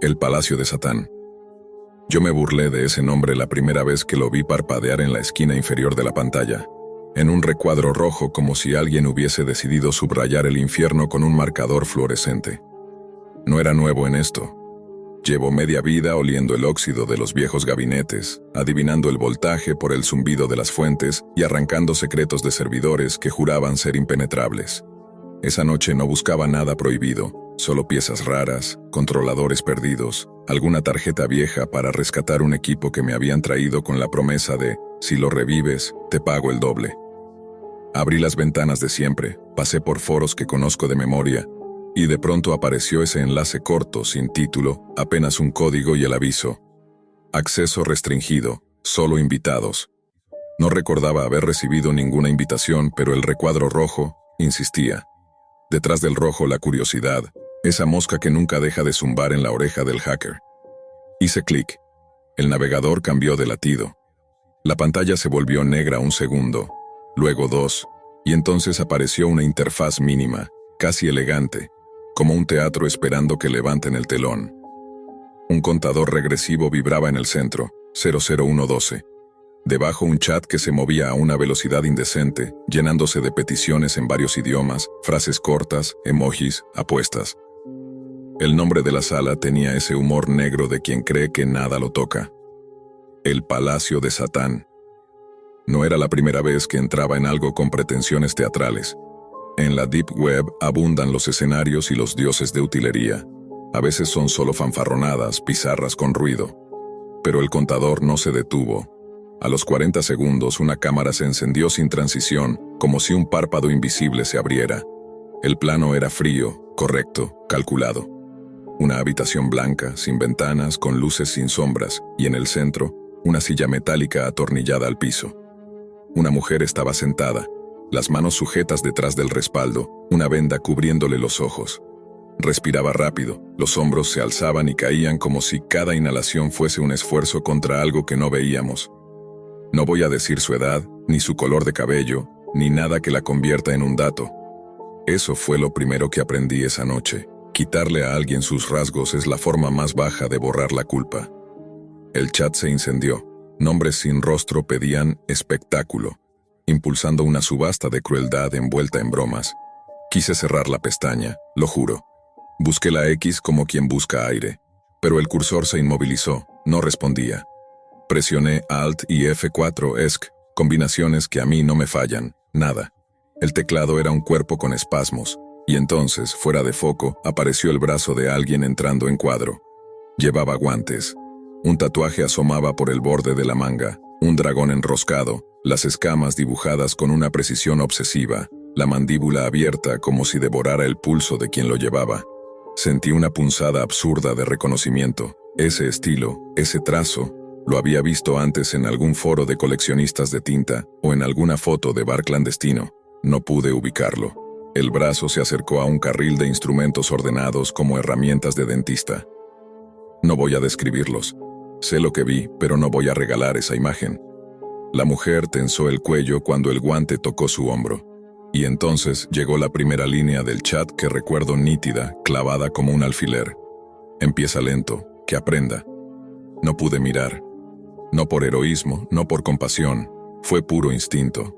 El Palacio de Satán. Yo me burlé de ese nombre la primera vez que lo vi parpadear en la esquina inferior de la pantalla, en un recuadro rojo como si alguien hubiese decidido subrayar el infierno con un marcador fluorescente. No era nuevo en esto. Llevo media vida oliendo el óxido de los viejos gabinetes, adivinando el voltaje por el zumbido de las fuentes y arrancando secretos de servidores que juraban ser impenetrables. Esa noche no buscaba nada prohibido, solo piezas raras, controladores perdidos, alguna tarjeta vieja para rescatar un equipo que me habían traído con la promesa de, si lo revives, te pago el doble. Abrí las ventanas de siempre, pasé por foros que conozco de memoria, y de pronto apareció ese enlace corto, sin título, apenas un código y el aviso. Acceso restringido, solo invitados. No recordaba haber recibido ninguna invitación, pero el recuadro rojo insistía. Detrás del rojo la curiosidad, esa mosca que nunca deja de zumbar en la oreja del hacker. Hice clic. El navegador cambió de latido. La pantalla se volvió negra un segundo, luego 2, y entonces apareció una interfaz mínima, casi elegante, como un teatro esperando que levanten el telón. Un contador regresivo vibraba en el centro, 00112. Debajo un chat que se movía a una velocidad indecente, llenándose de peticiones en varios idiomas, frases cortas, emojis, apuestas. El nombre de la sala tenía ese humor negro de quien cree que nada lo toca. El Palacio de Satán. No era la primera vez que entraba en algo con pretensiones teatrales. En la Deep Web abundan los escenarios y los dioses de utilería. A veces son solo fanfarronadas, pizarras con ruido. Pero el contador no se detuvo. A los 40 segundos una cámara se encendió sin transición, como si un párpado invisible se abriera. El plano era frío, correcto, calculado. Una habitación blanca, sin ventanas, con luces sin sombras, y en el centro, una silla metálica atornillada al piso. Una mujer estaba sentada, las manos sujetas detrás del respaldo, una venda cubriéndole los ojos. Respiraba rápido, los hombros se alzaban y caían como si cada inhalación fuese un esfuerzo contra algo que no veíamos. No voy a decir su edad, ni su color de cabello, ni nada que la convierta en un dato. Eso fue lo primero que aprendí esa noche. Quitarle a alguien sus rasgos es la forma más baja de borrar la culpa. El chat se incendió. Nombres sin rostro pedían espectáculo, impulsando una subasta de crueldad envuelta en bromas. Quise cerrar la pestaña, lo juro. Busqué la X como quien busca aire, pero el cursor se inmovilizó, no respondía. Presioné Alt y F4 ESC, combinaciones que a mí no me fallan, nada. El teclado era un cuerpo con espasmos, y entonces, fuera de foco, apareció el brazo de alguien entrando en cuadro. Llevaba guantes. Un tatuaje asomaba por el borde de la manga, un dragón enroscado, las escamas dibujadas con una precisión obsesiva, la mandíbula abierta como si devorara el pulso de quien lo llevaba. Sentí una punzada absurda de reconocimiento. Ese estilo, ese trazo, lo había visto antes en algún foro de coleccionistas de tinta o en alguna foto de bar clandestino. No pude ubicarlo. El brazo se acercó a un carril de instrumentos ordenados como herramientas de dentista. No voy a describirlos. Sé lo que vi, pero no voy a regalar esa imagen. La mujer tensó el cuello cuando el guante tocó su hombro. Y entonces llegó la primera línea del chat que recuerdo nítida, clavada como un alfiler. Empieza lento, que aprenda. No pude mirar. No por heroísmo, no por compasión. Fue puro instinto.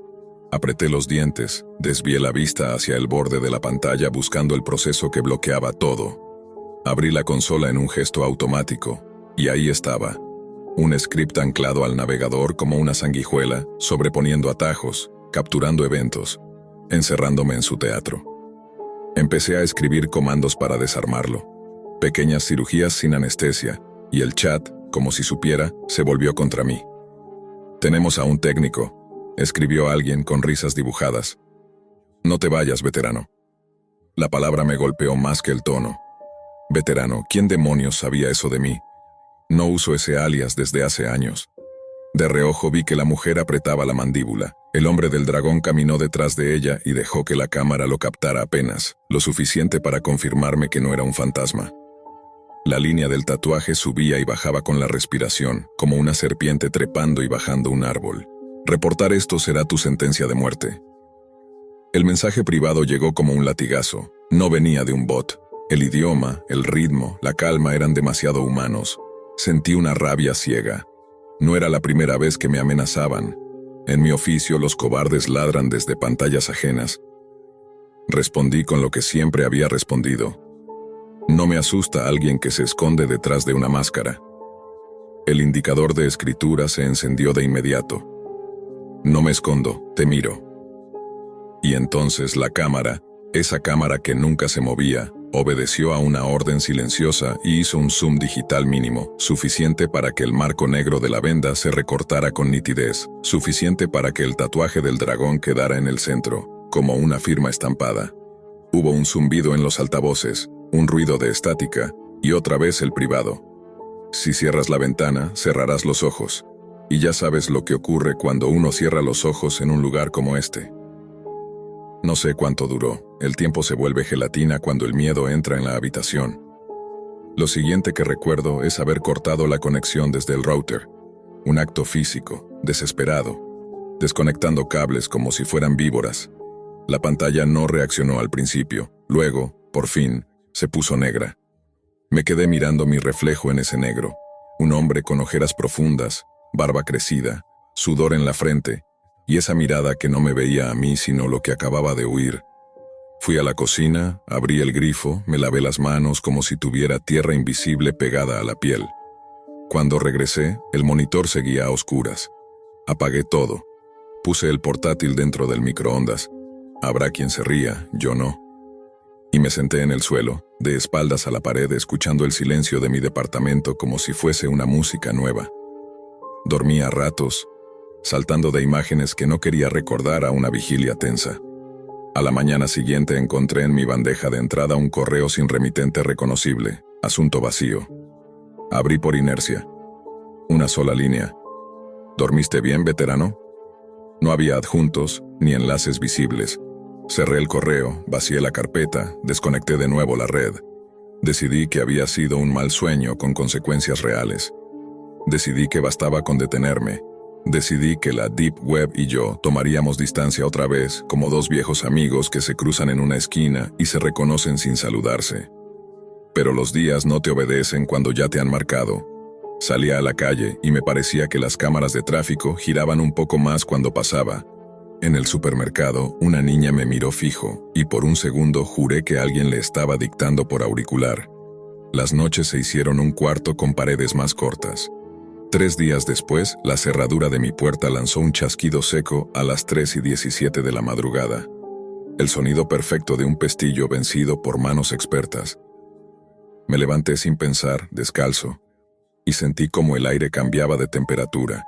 Apreté los dientes, desvié la vista hacia el borde de la pantalla buscando el proceso que bloqueaba todo. Abrí la consola en un gesto automático, y ahí estaba. Un script anclado al navegador como una sanguijuela, sobreponiendo atajos, capturando eventos, encerrándome en su teatro. Empecé a escribir comandos para desarmarlo. Pequeñas cirugías sin anestesia, y el chat, como si supiera, se volvió contra mí. «Tenemos a un técnico», escribió alguien con risas dibujadas. «No te vayas, veterano». La palabra me golpeó más que el tono. Veterano, ¿quién demonios sabía eso de mí? No uso ese alias desde hace años. De reojo vi que la mujer apretaba la mandíbula. El hombre del dragón caminó detrás de ella y dejó que la cámara lo captara apenas, lo suficiente para confirmarme que no era un fantasma. La línea del tatuaje subía y bajaba con la respiración, como una serpiente trepando y bajando un árbol. «Reportar esto será tu sentencia de muerte». El mensaje privado llegó como un latigazo. No venía de un bot. El idioma, el ritmo, la calma eran demasiado humanos. Sentí una rabia ciega. No era la primera vez que me amenazaban. En mi oficio los cobardes ladran desde pantallas ajenas. Respondí con lo que siempre había respondido. No me asusta alguien que se esconde detrás de una máscara. El indicador de escritura se encendió de inmediato. No me escondo, te miro. Y entonces la cámara, esa cámara que nunca se movía, obedeció a una orden silenciosa y hizo un zoom digital mínimo, suficiente para que el marco negro de la venda se recortara con nitidez, suficiente para que el tatuaje del dragón quedara en el centro, como una firma estampada. Hubo un zumbido en los altavoces, un ruido de estática, y otra vez el privado. Si cierras la ventana, cerrarás los ojos, y ya sabes lo que ocurre cuando uno cierra los ojos en un lugar como este. No sé cuánto duró, el tiempo se vuelve gelatina cuando el miedo entra en la habitación. Lo siguiente que recuerdo es haber cortado la conexión desde el router. Un acto físico, desesperado, desconectando cables como si fueran víboras. La pantalla no reaccionó al principio, luego, por fin, se puso negra. Me quedé mirando mi reflejo en ese negro, un hombre con ojeras profundas, barba crecida, sudor en la frente, y esa mirada que no me veía a mí sino lo que acababa de huir. Fui a la cocina, abrí el grifo, me lavé las manos como si tuviera tierra invisible pegada a la piel. Cuando regresé, el monitor seguía a oscuras. Apagué todo. Puse el portátil dentro del microondas. Habrá quien se ría, yo no. Y me senté en el suelo, de espaldas a la pared, escuchando el silencio de mi departamento como si fuese una música nueva. Dormí a ratos, saltando de imágenes que no quería recordar a una vigilia tensa. A la mañana siguiente encontré en mi bandeja de entrada un correo sin remitente reconocible, asunto vacío. Abrí por inercia. Una sola línea. ¿Dormiste bien, veterano? No había adjuntos, ni enlaces visibles. Cerré el correo, vacié la carpeta, desconecté de nuevo la red. Decidí que había sido un mal sueño con consecuencias reales. Decidí que bastaba con detenerme. Decidí que la Deep Web y yo tomaríamos distancia otra vez, como dos viejos amigos que se cruzan en una esquina y se reconocen sin saludarse. Pero los días no te obedecen cuando ya te han marcado. Salía a la calle y me parecía que las cámaras de tráfico giraban un poco más cuando pasaba. En el supermercado, una niña me miró fijo, y por un segundo juré que alguien le estaba dictando por auricular. Las noches se hicieron un cuarto con paredes más cortas. 3 días después, la cerradura de mi puerta lanzó un chasquido seco a las 3:17 de la madrugada. El sonido perfecto de un pestillo vencido por manos expertas. Me levanté sin pensar, descalzo, y sentí como el aire cambiaba de temperatura.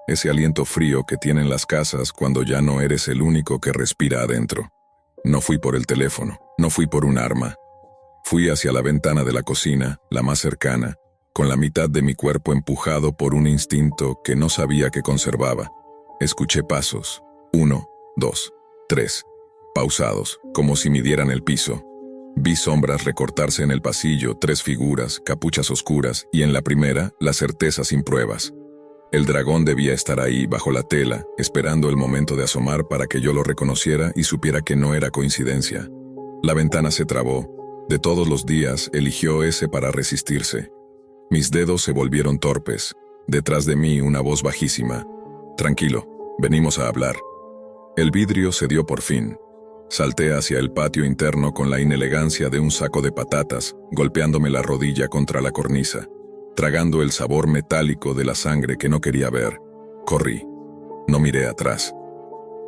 Ese aliento frío que tienen las casas cuando ya no eres el único que respira adentro. No fui por el teléfono, no fui por un arma. Fui hacia la ventana de la cocina, la más cercana, con la mitad de mi cuerpo empujado por un instinto que no sabía que conservaba. Escuché pasos. 1, 2, 3. Pausados, como si midieran el piso. Vi sombras recortarse en el pasillo, 3 figuras, capuchas oscuras, y en la primera, la certeza sin pruebas. El dragón debía estar ahí, bajo la tela, esperando el momento de asomar para que yo lo reconociera y supiera que no era coincidencia. La ventana se trabó. De todos los días, eligió ese para resistirse. Mis dedos se volvieron torpes. Detrás de mí una voz bajísima. «Tranquilo, venimos a hablar». El vidrio cedió por fin. Salté hacia el patio interno con la inelegancia de un saco de patatas, golpeándome la rodilla contra la cornisa, tragando el sabor metálico de la sangre que no quería ver. Corrí. No miré atrás.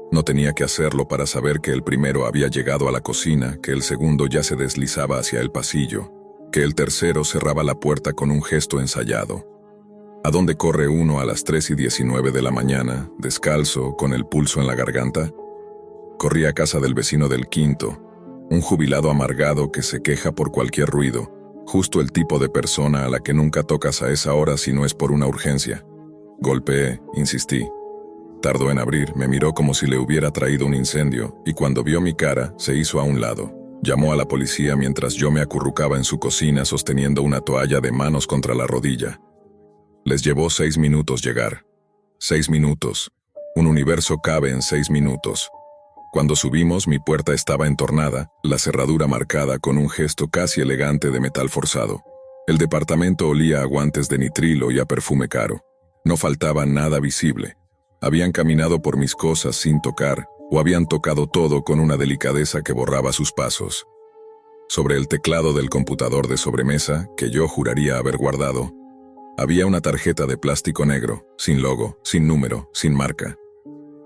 No tenía que hacerlo para saber que el primero había llegado a la cocina, que el segundo ya se deslizaba hacia el pasillo, que el tercero cerraba la puerta con un gesto ensayado. ¿A dónde corre uno a las 3:19 de la mañana, descalzo, con el pulso en la garganta? Corrí a casa del vecino del quinto, un jubilado amargado que se queja por cualquier ruido, justo el tipo de persona a la que nunca tocas a esa hora si no es por una urgencia. Golpeé, insistí. Tardó en abrir, me miró como si le hubiera traído un incendio, y cuando vio mi cara, se hizo a un lado. Llamó a la policía mientras yo me acurrucaba en su cocina sosteniendo una toalla de manos contra la rodilla. Les llevó 6 minutos llegar. 6 minutos. Un universo cabe en 6 minutos. Cuando subimos, mi puerta estaba entornada, la cerradura marcada con un gesto casi elegante de metal forzado. El departamento olía a guantes de nitrilo y a perfume caro. No faltaba nada visible. Habían caminado por mis cosas sin tocar, o habían tocado todo con una delicadeza que borraba sus pasos. Sobre el teclado del computador de sobremesa, que yo juraría haber guardado, había una tarjeta de plástico negro, sin logo, sin número, sin marca.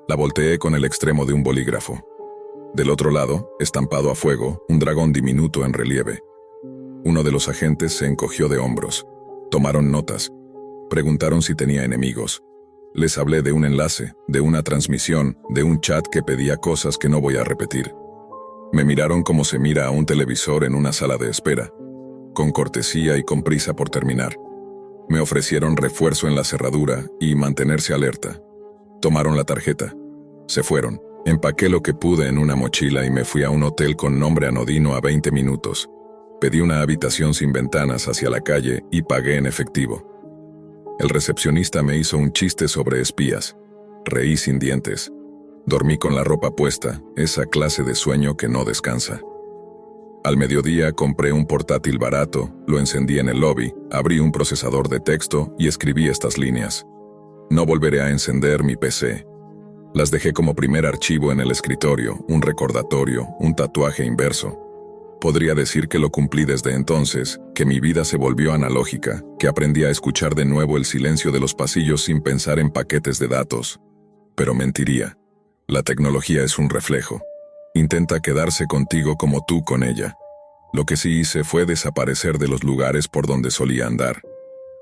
La volteé con el extremo de un bolígrafo. Del otro lado, estampado a fuego, un dragón diminuto en relieve. Uno de los agentes se encogió de hombros. Tomaron notas. Preguntaron si tenía enemigos. Les hablé de un enlace, de una transmisión, de un chat que pedía cosas que no voy a repetir. Me miraron como se mira a un televisor en una sala de espera, con cortesía y con prisa por terminar. Me ofrecieron refuerzo en la cerradura y mantenerse alerta. Tomaron la tarjeta. Se fueron. Empaqué lo que pude en una mochila y me fui a un hotel con nombre anodino a 20 minutos. Pedí una habitación sin ventanas hacia la calle y pagué en efectivo. El recepcionista me hizo un chiste sobre espías. Reí sin dientes. Dormí con la ropa puesta, esa clase de sueño que no descansa. Al mediodía compré un portátil barato, lo encendí en el lobby, abrí un procesador de texto y escribí estas líneas. No volveré a encender mi PC. Las dejé como primer archivo en el escritorio, un recordatorio, un tatuaje inverso. Podría decir que lo cumplí desde entonces, que mi vida se volvió analógica, que aprendí a escuchar de nuevo el silencio de los pasillos sin pensar en paquetes de datos. Pero mentiría. La tecnología es un reflejo. Intenta quedarse contigo como tú con ella. Lo que sí hice fue desaparecer de los lugares por donde solía andar.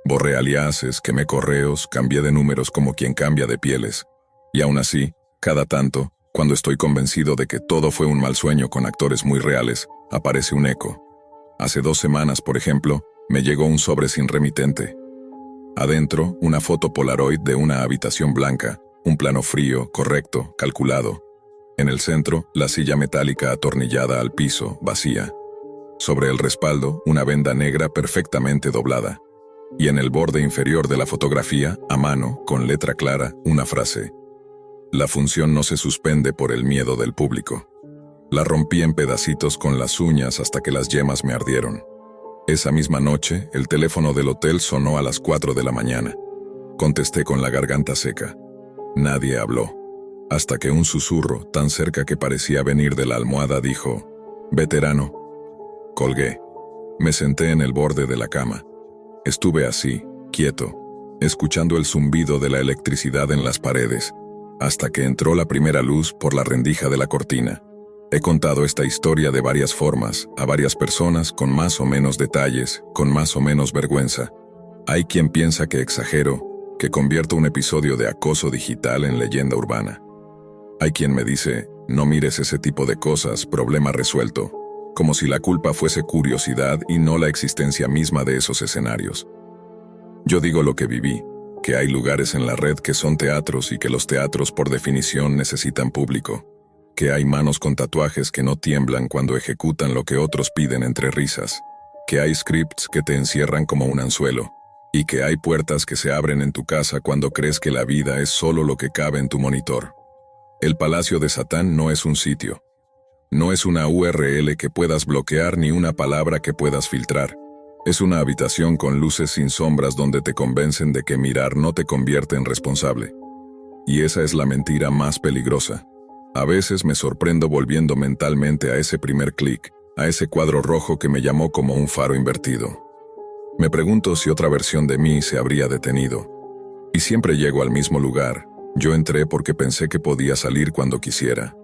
Borré aliases, quemé correos, cambié de números como quien cambia de pieles. Y aún así, cada tanto, cuando estoy convencido de que todo fue un mal sueño con actores muy reales, aparece un eco. Hace 2 semanas, por ejemplo, me llegó un sobre sin remitente. Adentro, una foto Polaroid de una habitación blanca, un plano frío, correcto, calculado. En el centro, la silla metálica atornillada al piso, vacía. Sobre el respaldo, una venda negra perfectamente doblada. Y en el borde inferior de la fotografía, a mano, con letra clara, una frase. La función no se suspende por el miedo del público. La rompí en pedacitos con las uñas hasta que las yemas me ardieron. Esa misma noche, el teléfono del hotel sonó a las 4 de la mañana. Contesté con la garganta seca. Nadie habló. Hasta que un susurro, tan cerca que parecía venir de la almohada, dijo: «Veterano». Colgué. Me senté en el borde de la cama. Estuve así, quieto, escuchando el zumbido de la electricidad en las paredes, hasta que entró la primera luz por la rendija de la cortina. He contado esta historia de varias formas, a varias personas, con más o menos detalles, con más o menos vergüenza. Hay quien piensa que exagero, que convierto un episodio de acoso digital en leyenda urbana. Hay quien me dice: no mires ese tipo de cosas, problema resuelto, como si la culpa fuese curiosidad y no la existencia misma de esos escenarios. Yo digo lo que viví, que hay lugares en la red que son teatros y que los teatros por definición necesitan público, que hay manos con tatuajes que no tiemblan cuando ejecutan lo que otros piden entre risas, que hay scripts que te encierran como un anzuelo, y que hay puertas que se abren en tu casa cuando crees que la vida es solo lo que cabe en tu monitor. El Palacio de Satán no es un sitio. No es una URL que puedas bloquear ni una palabra que puedas filtrar. Es una habitación con luces sin sombras donde te convencen de que mirar no te convierte en responsable. Y esa es la mentira más peligrosa. A veces me sorprendo volviendo mentalmente a ese primer clic, a ese cuadro rojo que me llamó como un faro invertido. Me pregunto si otra versión de mí se habría detenido. Y siempre llego al mismo lugar. Yo entré porque pensé que podía salir cuando quisiera.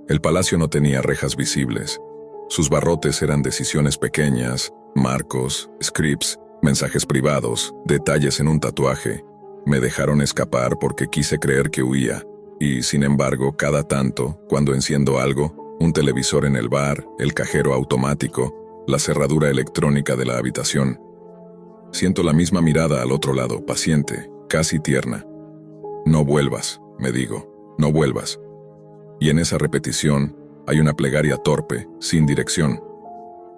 El palacio no tenía rejas visibles. Sus barrotes eran decisiones pequeñas, marcos, scripts, mensajes privados, detalles en un tatuaje. Me dejaron escapar porque quise creer que huía. Y, sin embargo, cada tanto, cuando enciendo algo, un televisor en el bar, el cajero automático, la cerradura electrónica de la habitación, siento la misma mirada al otro lado, paciente, casi tierna. No vuelvas, me digo, no vuelvas. Y en esa repetición hay una plegaria torpe, sin dirección.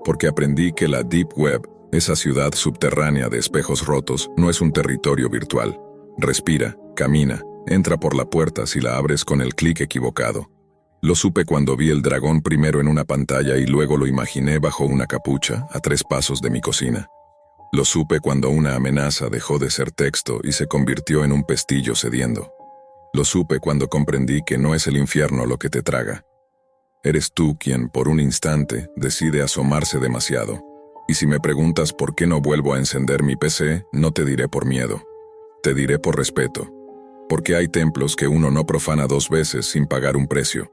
Porque aprendí que la Deep Web, esa ciudad subterránea de espejos rotos, no es un territorio virtual. Respira, camina, entra por la puerta si la abres con el clic equivocado. Lo supe cuando vi el dragón primero en una pantalla y luego lo imaginé bajo una capucha a 3 pasos de mi cocina. Lo supe cuando una amenaza dejó de ser texto y se convirtió en un pestillo cediendo. Lo supe cuando comprendí que no es el infierno lo que te traga. Eres tú quien, por un instante, decide asomarse demasiado. Y si me preguntas por qué no vuelvo a encender mi PC, no te diré por miedo. Te diré por respeto. Porque hay templos que uno no profana 2 veces sin pagar un precio.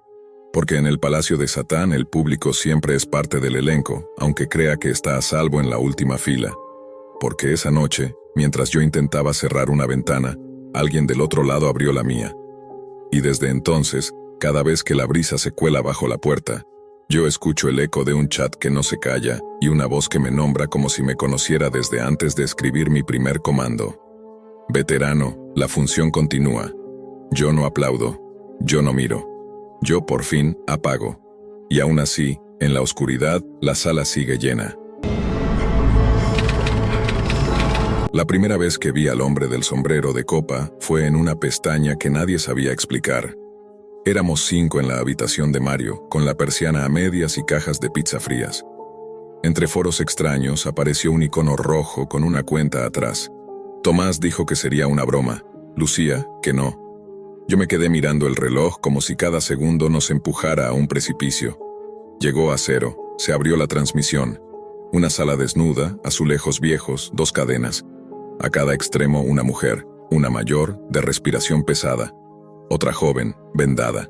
Porque en el palacio de Satán el público siempre es parte del elenco, aunque crea que está a salvo en la última fila. Porque esa noche, mientras yo intentaba cerrar una ventana, alguien del otro lado abrió la mía. Y desde entonces, cada vez que la brisa se cuela bajo la puerta, yo escucho el eco de un chat que no se calla y una voz que me nombra como si me conociera desde antes de escribir mi primer comando. Veterano, la función continúa. Yo no aplaudo. Yo no miro. Yo por fin apago. Y aún así, en la oscuridad, la sala sigue llena. La primera vez que vi al hombre del sombrero de copa fue en una pestaña que nadie sabía explicar. Éramos 5 en la habitación de Mario, con la persiana a medias y cajas de pizza frías. Entre foros extraños apareció un icono rojo con una cuenta atrás. Tomás dijo que sería una broma. Lucía, que no. Yo me quedé mirando el reloj como si cada segundo nos empujara a un precipicio. Llegó a 0, se abrió la transmisión. Una sala desnuda, azulejos viejos, 2 cadenas. A cada extremo una mujer, una mayor, de respiración pesada. Otra joven, vendada.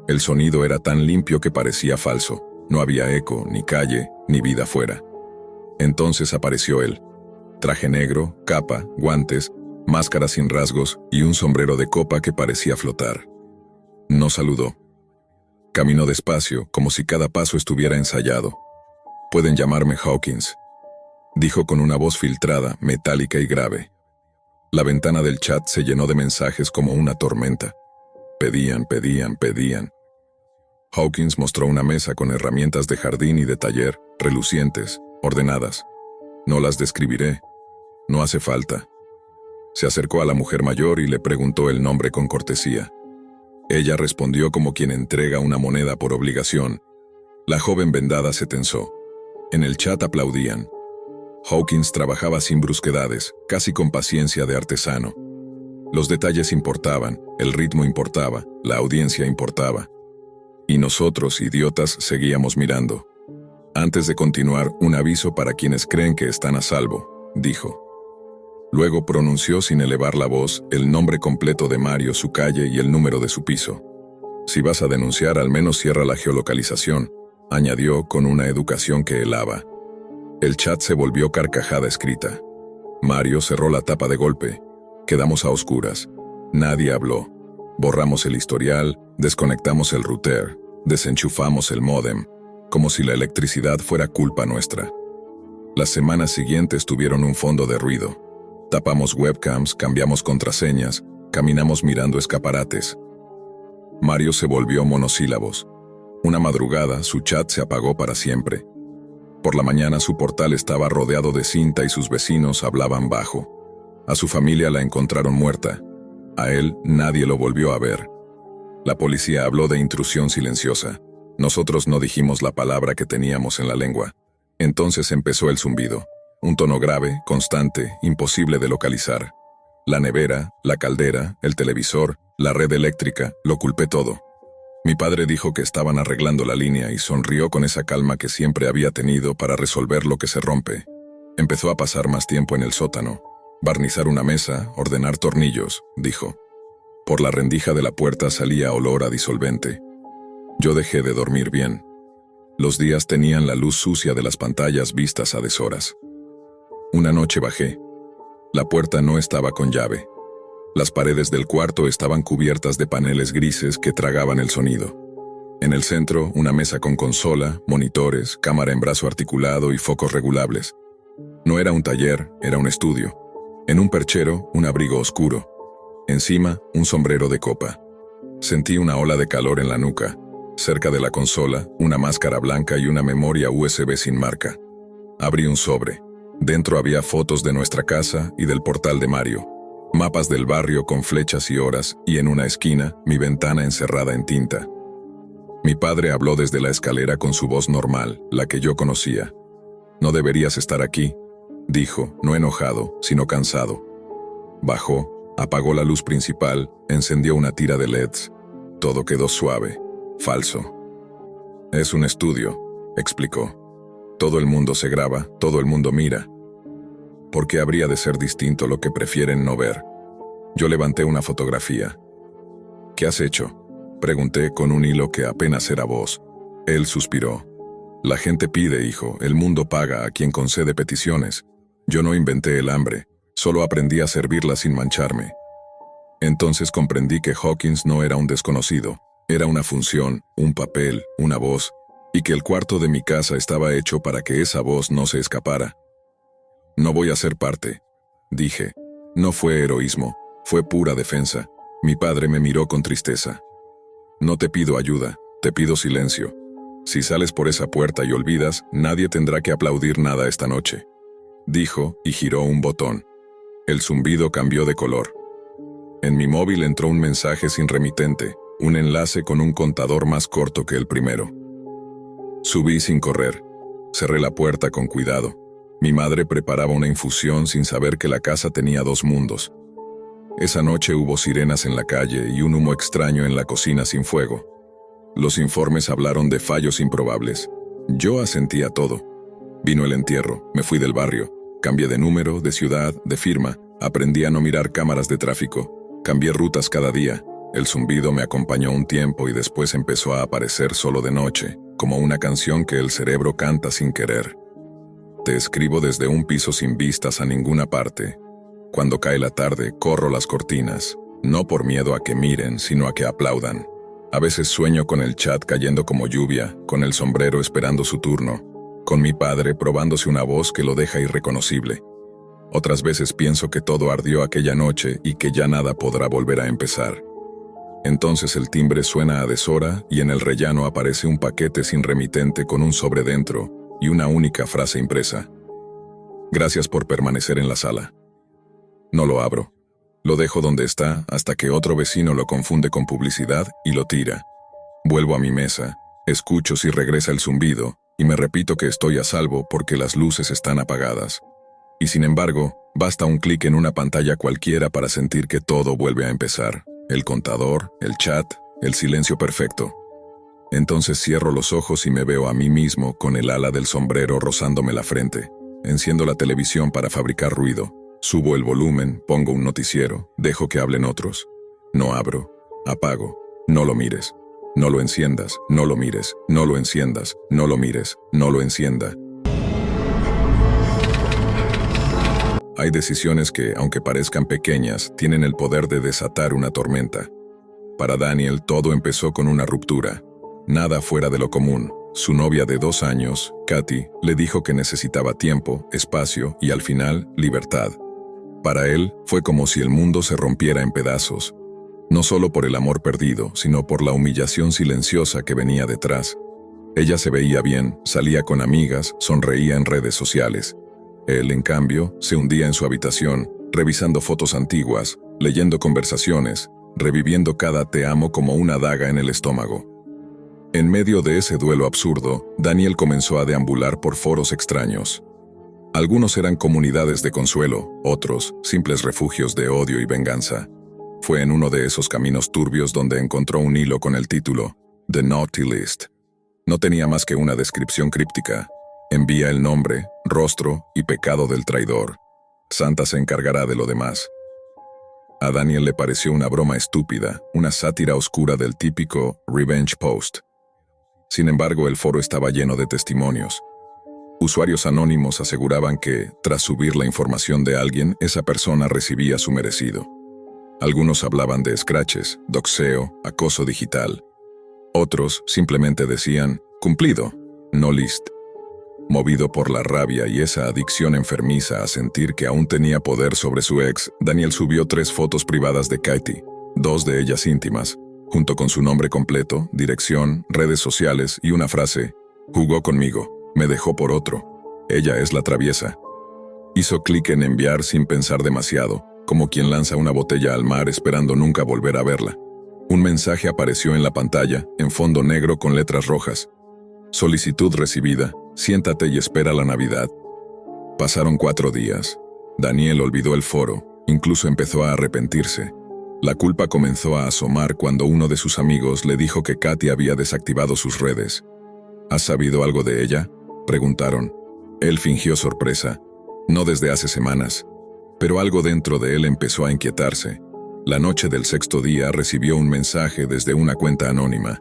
El sonido era tan limpio que parecía falso. No había eco, ni calle, ni vida fuera. Entonces apareció él. Traje negro, capa, guantes, máscara sin rasgos y un sombrero de copa que parecía flotar. No saludó. Caminó despacio, como si cada paso estuviera ensayado. «Pueden llamarme Hawkins», dijo con una voz filtrada, metálica y grave. La ventana del chat se llenó de mensajes como una tormenta. Pedían. Hawkins mostró una mesa con herramientas de jardín y de taller, relucientes, ordenadas. No las describiré. No hace falta. Se acercó a la mujer mayor y le preguntó el nombre con cortesía. Ella respondió como quien entrega una moneda por obligación. La joven vendada se tensó. En el chat aplaudían. Hawkins trabajaba sin brusquedades, casi con paciencia de artesano. Los detalles importaban, el ritmo importaba, la audiencia importaba. Y nosotros, idiotas, seguíamos mirando. Antes de continuar, un aviso para quienes creen que están a salvo, dijo. Luego pronunció sin elevar la voz el nombre completo de Mario, su calle y el número de su piso. Si vas a denunciar, al menos cierra la geolocalización, añadió con una educación que helaba. El chat se volvió carcajada escrita. Mario cerró la tapa de golpe. Quedamos a oscuras. Nadie habló. Borramos el historial, desconectamos el router, desenchufamos el módem, como si la electricidad fuera culpa nuestra. Las semanas siguientes tuvieron un fondo de ruido. Tapamos webcams, cambiamos contraseñas, caminamos mirando escaparates. Mario se volvió monosílabos. Una madrugada, su chat se apagó para siempre. Por la mañana su portal estaba rodeado de cinta y sus vecinos hablaban bajo. A su familia la encontraron muerta. A él nadie lo volvió a ver. La policía habló de intrusión silenciosa. Nosotros no dijimos la palabra que teníamos en la lengua. Entonces empezó el zumbido. Un tono grave, constante, imposible de localizar. La nevera, la caldera, el televisor, la red eléctrica, lo culpé todo. Mi padre dijo que estaban arreglando la línea y sonrió con esa calma que siempre había tenido para resolver lo que se rompe. Empezó a pasar más tiempo en el sótano. Barnizar una mesa, ordenar tornillos, dijo. Por la rendija de la puerta salía olor a disolvente. Yo dejé de dormir bien. Los días tenían la luz sucia de las pantallas vistas a deshoras. Una noche bajé. La puerta no estaba con llave. Las paredes del cuarto estaban cubiertas de paneles grises que tragaban el sonido. En el centro, una mesa con consola, monitores, cámara en brazo articulado y focos regulables. No era un taller, era un estudio. En un perchero, un abrigo oscuro. Encima, un sombrero de copa. Sentí una ola de calor en la nuca. Cerca de la consola, una máscara blanca y una memoria USB sin marca. Abrí un sobre. Dentro había fotos de nuestra casa y del portal de Mario. Mapas del barrio con flechas y horas, y en una esquina, mi ventana encerrada en tinta. Mi padre habló desde la escalera con su voz normal, la que yo conocía. «No deberías estar aquí», dijo, no enojado, sino cansado. Bajó, apagó la luz principal, encendió una tira de LEDs. Todo quedó suave, falso. «Es un estudio», explicó. «Todo el mundo se graba, todo el mundo mira. ¿Por qué habría de ser distinto lo que prefieren no ver?» Yo levanté una fotografía. «¿Qué has hecho?», pregunté con un hilo que apenas era voz. Él suspiró. «La gente pide, hijo, el mundo paga a quien concede peticiones. Yo no inventé el hambre, solo aprendí a servirla sin mancharme». Entonces comprendí que Hawkins no era un desconocido, era una función, un papel, una voz, y que el cuarto de mi casa estaba hecho para que esa voz no se escapara. «No voy a ser parte», dije. No fue heroísmo, fue pura defensa. Mi padre me miró con tristeza. «No te pido ayuda, te pido silencio. Si sales por esa puerta y olvidas, nadie tendrá que aplaudir nada esta noche», dijo y giró un botón. El zumbido cambió de color. En mi móvil entró un mensaje sin remitente, un enlace con un contador más corto que el primero. Subí sin correr. Cerré la puerta con cuidado. Mi madre preparaba una infusión sin saber que la casa tenía dos mundos. Esa noche hubo sirenas en la calle y un humo extraño en la cocina sin fuego. Los informes hablaron de fallos improbables. Yo asentí a todo. Vino el entierro, me fui del barrio, cambié de número, de ciudad, de firma, aprendí a no mirar cámaras de tráfico, cambié rutas cada día. El zumbido me acompañó un tiempo y después empezó a aparecer solo de noche, como una canción que el cerebro canta sin querer. Te escribo desde un piso sin vistas a ninguna parte. Cuando cae la tarde, corro las cortinas, no por miedo a que miren, sino a que aplaudan. A veces sueño con el chat cayendo como lluvia, con el sombrero esperando su turno, con mi padre probándose una voz que lo deja irreconocible. Otras veces pienso que todo ardió aquella noche y que ya nada podrá volver a empezar. Entonces el timbre suena a deshora y en el rellano aparece un paquete sin remitente con un sobre dentro y una única frase impresa. «Gracias por permanecer en la sala». No lo abro. Lo dejo donde está hasta que otro vecino lo confunde con publicidad y lo tira. Vuelvo a mi mesa, escucho si regresa el zumbido y me repito que estoy a salvo porque las luces están apagadas. Y sin embargo, basta un clic en una pantalla cualquiera para sentir que todo vuelve a empezar. El contador, el chat, el silencio perfecto. Entonces cierro los ojos y me veo a mí mismo con el ala del sombrero rozándome la frente. Enciendo la televisión para fabricar ruido. Subo el volumen, pongo un noticiero, dejo que hablen otros. No abro, apago, no lo mires. No lo enciendas, no lo mires, no lo enciendas, no lo mires, no lo encienda. Hay decisiones que, aunque parezcan pequeñas, tienen el poder de desatar una tormenta. Para Daniel todo empezó con una ruptura. Nada fuera de lo común. Su novia de 2 años, Katy, le dijo que necesitaba tiempo, espacio y al final, libertad. Para él, fue como si el mundo se rompiera en pedazos. No solo por el amor perdido, sino por la humillación silenciosa que venía detrás. Ella se veía bien, salía con amigas, sonreía en redes sociales. Él, en cambio, se hundía en su habitación, revisando fotos antiguas, leyendo conversaciones, reviviendo cada te amo como una daga en el estómago. En medio de ese duelo absurdo, Daniel comenzó a deambular por foros extraños. Algunos eran comunidades de consuelo, otros, simples refugios de odio y venganza. Fue en uno de esos caminos turbios donde encontró un hilo con el título, The Naughty List. No tenía más que una descripción críptica. Envía el nombre, rostro y pecado del traidor. Santa se encargará de lo demás. A Daniel le pareció una broma estúpida, una sátira oscura del típico Revenge Post. Sin embargo, el foro estaba lleno de testimonios. Usuarios anónimos aseguraban que, tras subir la información de alguien, esa persona recibía su merecido. Algunos hablaban de scratches, doxeo, acoso digital. Otros simplemente decían, cumplido, no list. Movido por la rabia y esa adicción enfermiza a sentir que aún tenía poder sobre su ex, Daniel subió 3 fotos privadas de Katy, 2 de ellas íntimas, junto con su nombre completo, dirección, redes sociales y una frase, jugó conmigo. Me dejó por otro. Ella es la traviesa. Hizo clic en enviar sin pensar demasiado, como quien lanza una botella al mar esperando nunca volver a verla. Un mensaje apareció en la pantalla, en fondo negro con letras rojas. Solicitud recibida, siéntate y espera la Navidad. Pasaron 4 días. Daniel olvidó el foro, incluso empezó a arrepentirse. La culpa comenzó a asomar cuando uno de sus amigos le dijo que Katy había desactivado sus redes. ¿Has sabido algo de ella?, preguntaron. Él fingió sorpresa. No desde hace semanas. Pero algo dentro de él empezó a inquietarse. La noche del 6º día recibió un mensaje desde una cuenta anónima.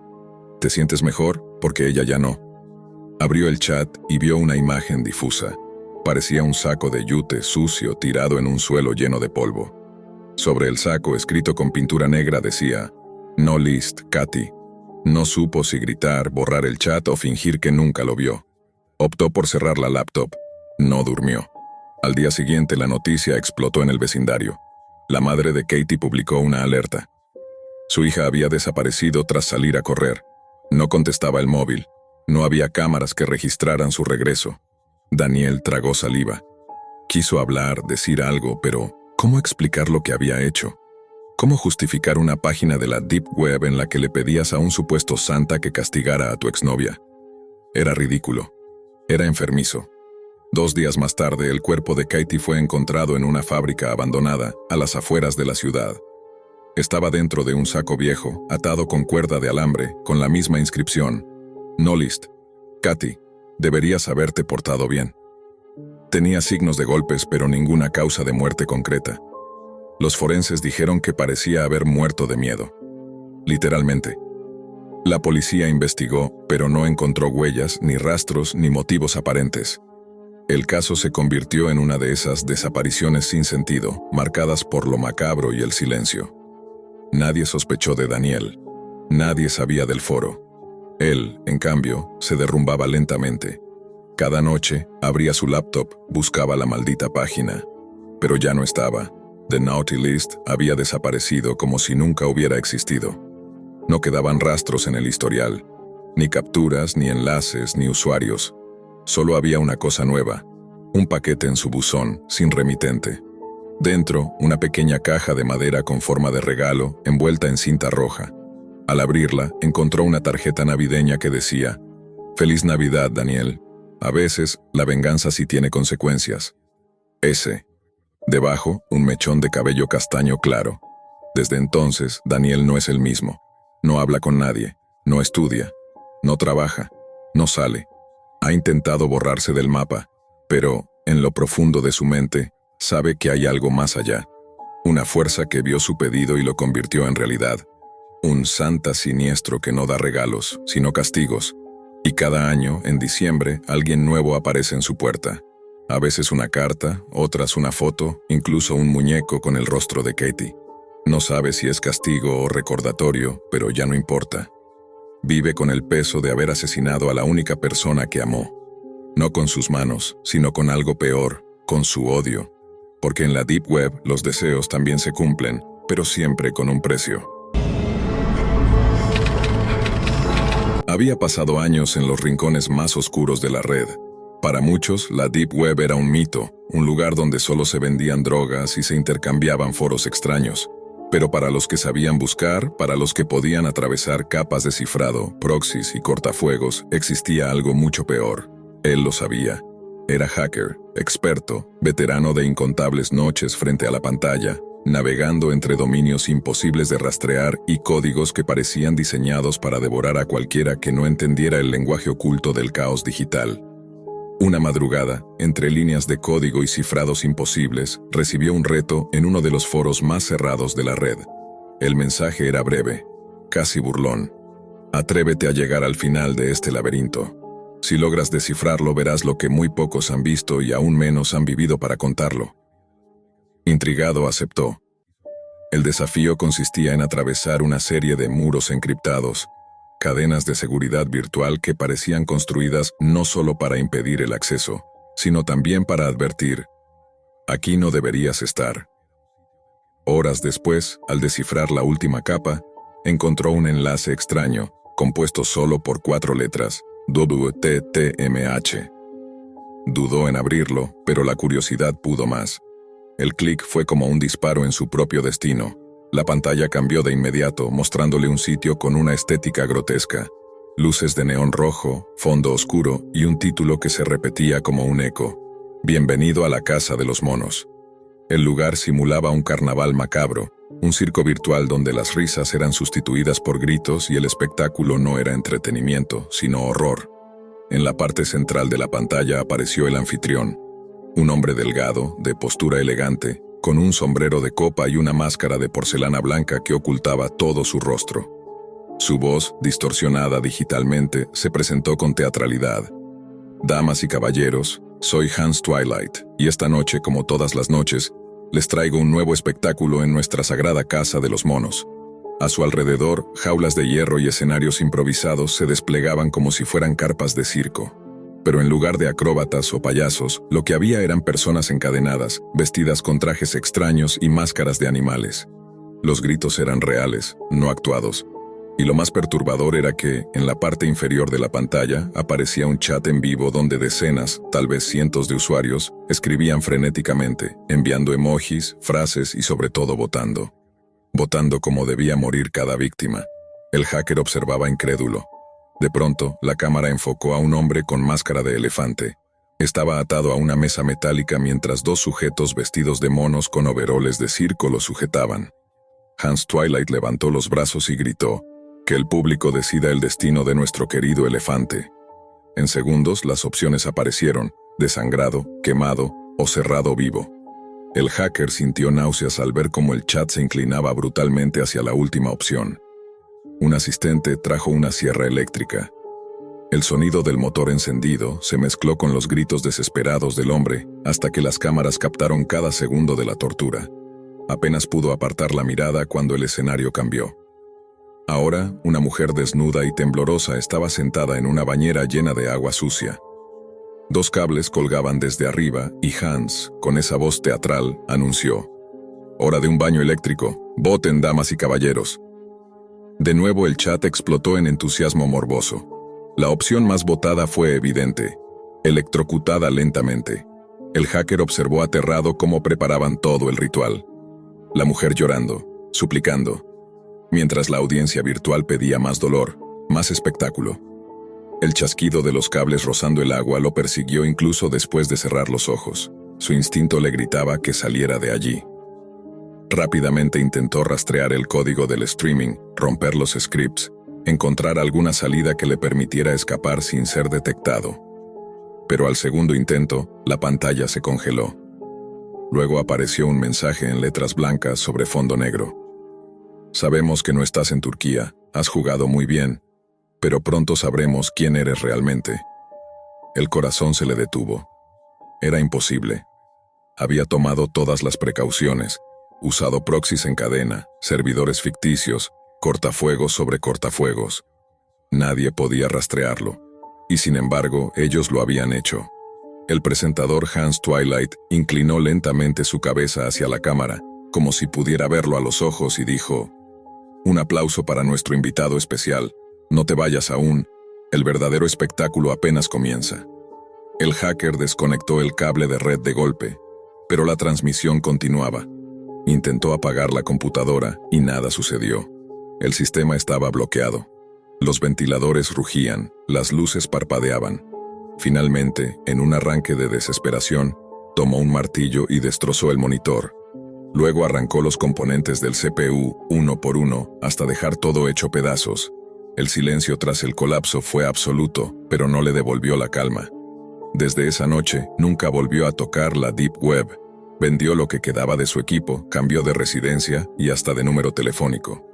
¿Te sientes mejor? Porque ella ya no. Abrió el chat y vio una imagen difusa. Parecía un saco de yute sucio tirado en un suelo lleno de polvo. Sobre el saco, escrito con pintura negra, decía: No list, Katy. No supo si gritar, borrar el chat o fingir que nunca lo vio. Optó por cerrar la laptop. No durmió. Al día siguiente la noticia explotó en el vecindario. La madre de Katy publicó una alerta. Su hija había desaparecido tras salir a correr. No contestaba el móvil. No había cámaras que registraran su regreso. Daniel tragó saliva. Quiso hablar, decir algo, pero ¿cómo explicar lo que había hecho? ¿Cómo justificar una página de la Deep Web en la que le pedías a un supuesto santa que castigara a tu exnovia? Era ridículo. Era enfermizo. 2 días más tarde, el cuerpo de Katy fue encontrado en una fábrica abandonada, a las afueras de la ciudad. Estaba dentro de un saco viejo, atado con cuerda de alambre, con la misma inscripción: No list. Katy, deberías haberte portado bien. Tenía signos de golpes, pero ninguna causa de muerte concreta. Los forenses dijeron que parecía haber muerto de miedo. Literalmente. La policía investigó, pero no encontró huellas, ni rastros, ni motivos aparentes. El caso se convirtió en una de esas desapariciones sin sentido, marcadas por lo macabro y el silencio. Nadie sospechó de Daniel. Nadie sabía del foro. Él, en cambio, se derrumbaba lentamente. Cada noche, abría su laptop, buscaba la maldita página. Pero ya no estaba. The Naughty List había desaparecido como si nunca hubiera existido. No quedaban rastros en el historial. Ni capturas, ni enlaces, ni usuarios. Solo había una cosa nueva, un paquete en su buzón, sin remitente. Dentro, una pequeña caja de madera con forma de regalo, envuelta en cinta roja. Al abrirla, encontró una tarjeta navideña que decía: Feliz Navidad, Daniel. A veces, la venganza sí tiene consecuencias. S. Debajo, un mechón de cabello castaño claro. Desde entonces, Daniel no es el mismo. No habla con nadie, no estudia, no trabaja, no sale. Ha intentado borrarse del mapa, pero, en lo profundo de su mente, sabe que hay algo más allá. Una fuerza que vio su pedido y lo convirtió en realidad. Un santa siniestro que no da regalos, sino castigos. Y cada año, en diciembre, alguien nuevo aparece en su puerta. A veces una carta, otras una foto, incluso un muñeco con el rostro de Katy. No sabe si es castigo o recordatorio, pero ya no importa. Vive con el peso de haber asesinado a la única persona que amó. No con sus manos, sino con algo peor, con su odio. Porque en la Deep Web los deseos también se cumplen, pero siempre con un precio. Había pasado años en los rincones más oscuros de la red. Para muchos, la Deep Web era un mito, un lugar donde solo se vendían drogas y se intercambiaban foros extraños. Pero para los que sabían buscar, para los que podían atravesar capas de cifrado, proxies y cortafuegos, existía algo mucho peor. Él lo sabía. Era hacker, experto, veterano de incontables noches frente a la pantalla, navegando entre dominios imposibles de rastrear y códigos que parecían diseñados para devorar a cualquiera que no entendiera el lenguaje oculto del caos digital. Una madrugada, entre líneas de código y cifrados imposibles, recibió un reto en uno de los foros más cerrados de la red. El mensaje era breve, casi burlón. Atrévete a llegar al final de este laberinto. Si logras descifrarlo, verás lo que muy pocos han visto y aún menos han vivido para contarlo. Intrigado, aceptó. El desafío consistía en atravesar una serie de muros encriptados, cadenas de seguridad virtual que parecían construidas no solo para impedir el acceso, sino también para advertir: aquí no deberías estar. Horas después, al descifrar la última capa, encontró un enlace extraño, compuesto solo por 4 letras, WTTMH. Dudó en abrirlo, pero la curiosidad pudo más. El clic fue como un disparo en su propio destino. La pantalla cambió de inmediato, mostrándole un sitio con una estética grotesca. Luces de neón rojo, fondo oscuro y un título que se repetía como un eco. Bienvenido a la casa de los monos. El lugar simulaba un carnaval macabro, un circo virtual donde las risas eran sustituidas por gritos y el espectáculo no era entretenimiento, sino horror. En la parte central de la pantalla apareció el anfitrión, un hombre delgado, de postura elegante, con un sombrero de copa y una máscara de porcelana blanca que ocultaba todo su rostro. Su voz, distorsionada digitalmente, se presentó con teatralidad. Damas y caballeros, soy Hans Twilight, y esta noche, como todas las noches, les traigo un nuevo espectáculo en nuestra sagrada casa de los monos. A su alrededor, jaulas de hierro y escenarios improvisados se desplegaban como si fueran carpas de circo. Pero en lugar de acróbatas o payasos, lo que había eran personas encadenadas, vestidas con trajes extraños y máscaras de animales. Los gritos eran reales, no actuados. Y lo más perturbador era que, en la parte inferior de la pantalla, aparecía un chat en vivo donde decenas, tal vez cientos de usuarios, escribían frenéticamente, enviando emojis, frases y sobre todo votando. Votando como debía morir cada víctima. El hacker observaba incrédulo. De pronto, la cámara enfocó a un hombre con máscara de elefante. Estaba atado a una mesa metálica mientras dos sujetos vestidos de monos con overoles de circo lo sujetaban. Hans Twilight levantó los brazos y gritó: «Que el público decida el destino de nuestro querido elefante». En segundos las opciones aparecieron: desangrado, quemado o cerrado vivo. El hacker sintió náuseas al ver cómo el chat se inclinaba brutalmente hacia la última opción. Un asistente trajo una sierra eléctrica. El sonido del motor encendido se mezcló con los gritos desesperados del hombre hasta que las cámaras captaron cada segundo de la tortura. Apenas pudo apartar la mirada cuando el escenario cambió. Ahora, una mujer desnuda y temblorosa estaba sentada en una bañera llena de agua sucia. Dos cables colgaban desde arriba y Hans, con esa voz teatral, anunció: «Hora de un baño eléctrico. Voten, damas y caballeros». De nuevo el chat explotó en entusiasmo morboso. La opción más votada fue evidente: electrocutada lentamente. El hacker observó aterrado cómo preparaban todo el ritual. La mujer llorando, suplicando, mientras la audiencia virtual pedía más dolor, más espectáculo. El chasquido de los cables rozando el agua lo persiguió incluso después de cerrar los ojos. Su instinto le gritaba que saliera de allí. Rápidamente intentó rastrear el código del streaming, romper los scripts, encontrar alguna salida que le permitiera escapar sin ser detectado. Pero al segundo intento, la pantalla se congeló. Luego apareció un mensaje en letras blancas sobre fondo negro. «Sabemos que no estás en Turquía, has jugado muy bien, pero pronto sabremos quién eres realmente». El corazón se le detuvo. Era imposible. Había tomado todas las precauciones, usado proxies en cadena, servidores ficticios, cortafuegos sobre cortafuegos. Nadie podía rastrearlo, y sin embargo ellos lo habían hecho. El presentador Hans Twilight inclinó lentamente su cabeza hacia la cámara, como si pudiera verlo a los ojos, y dijo: «Un aplauso para nuestro invitado especial. No te vayas aún, el verdadero espectáculo apenas comienza». El hacker desconectó el cable de red de golpe, pero la transmisión continuaba. Intentó apagar la computadora y nada sucedió. El sistema estaba bloqueado. Los ventiladores rugían, las luces parpadeaban. Finalmente, en un arranque de desesperación, tomó un martillo y destrozó el monitor. Luego arrancó los componentes del CPU, uno por uno, hasta dejar todo hecho pedazos. El silencio tras el colapso fue absoluto, pero no le devolvió la calma. Desde esa noche, nunca volvió a tocar la Deep Web. Vendió lo que quedaba de su equipo, cambió de residencia y hasta de número telefónico.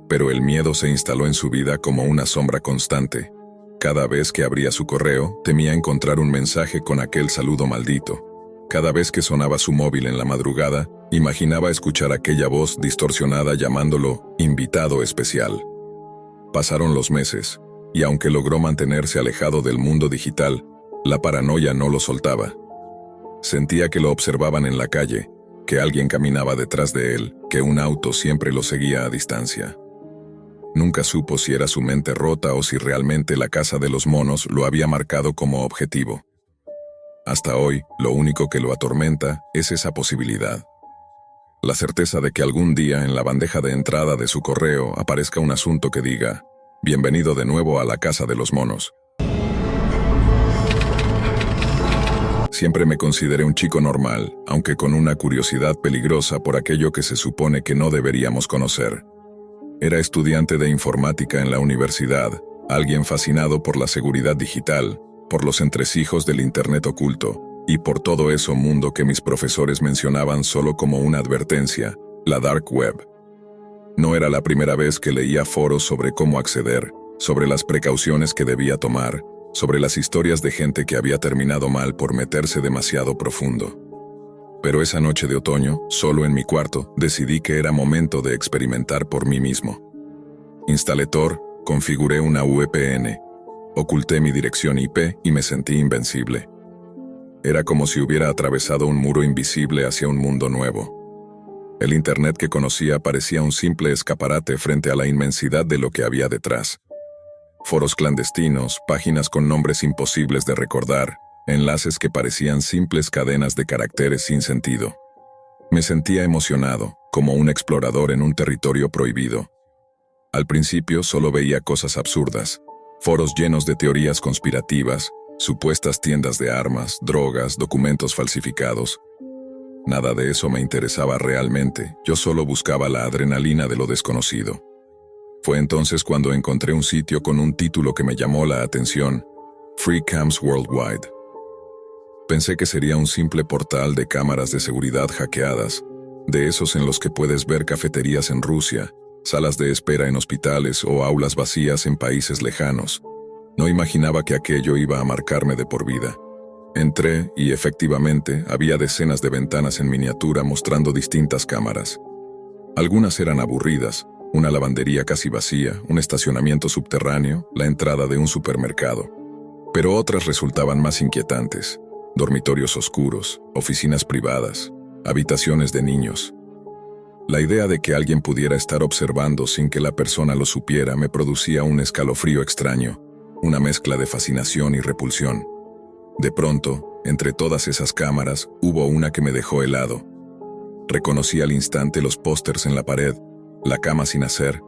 Pero el miedo se instaló en su vida como una sombra constante. Cada vez que abría su correo, temía encontrar un mensaje con aquel saludo maldito. Cada vez que sonaba su móvil en la madrugada, imaginaba escuchar aquella voz distorsionada llamándolo «invitado especial». Pasaron los meses, y aunque logró mantenerse alejado del mundo digital, la paranoia no lo soltaba. Sentía que lo observaban en la calle, que alguien caminaba detrás de él, que un auto siempre lo seguía a distancia. Nunca supo si era su mente rota o si realmente la casa de los monos lo había marcado como objetivo. Hasta hoy, lo único que lo atormenta es esa posibilidad. La certeza de que algún día en la bandeja de entrada de su correo aparezca un asunto que diga: bienvenido de nuevo a la casa de los monos. Siempre me consideré un chico normal, aunque con una curiosidad peligrosa por aquello que se supone que no deberíamos conocer. Era estudiante de informática en la universidad, alguien fascinado por la seguridad digital, por los entresijos del Internet oculto, y por todo eso mundo que mis profesores mencionaban solo como una advertencia, la Dark Web. No era la primera vez que leía foros sobre cómo acceder, sobre las precauciones que debía tomar, sobre las historias de gente que había terminado mal por meterse demasiado profundo. Pero esa noche de otoño, solo en mi cuarto, decidí que era momento de experimentar por mí mismo. Instalé Tor, configuré una VPN, oculté mi dirección IP y me sentí invencible. Era como si hubiera atravesado un muro invisible hacia un mundo nuevo. El Internet que conocía parecía un simple escaparate frente a la inmensidad de lo que había detrás. Foros clandestinos, páginas con nombres imposibles de recordar, enlaces que parecían simples cadenas de caracteres sin sentido. Me sentía emocionado, como un explorador en un territorio prohibido. Al principio solo veía cosas absurdas, foros llenos de teorías conspirativas, supuestas tiendas de armas, drogas, documentos falsificados. Nada de eso me interesaba realmente, yo solo buscaba la adrenalina de lo desconocido. Fue entonces cuando encontré un sitio con un título que me llamó la atención: Free Cams Worldwide. Pensé que sería un simple portal de cámaras de seguridad hackeadas, de esos en los que puedes ver cafeterías en Rusia, salas de espera en hospitales o aulas vacías en países lejanos. No imaginaba que aquello iba a marcarme de por vida. Entré y efectivamente había decenas de ventanas en miniatura mostrando distintas cámaras. Algunas eran aburridas, una lavandería casi vacía, un estacionamiento subterráneo, la entrada de un supermercado. Pero otras resultaban más inquietantes: dormitorios oscuros, oficinas privadas, habitaciones de niños. La idea de que alguien pudiera estar observando sin que la persona lo supiera me producía un escalofrío extraño, una mezcla de fascinación y repulsión. De pronto, entre todas esas cámaras, hubo una que me dejó helado. Reconocí al instante los pósters en la pared, la cama sin hacer,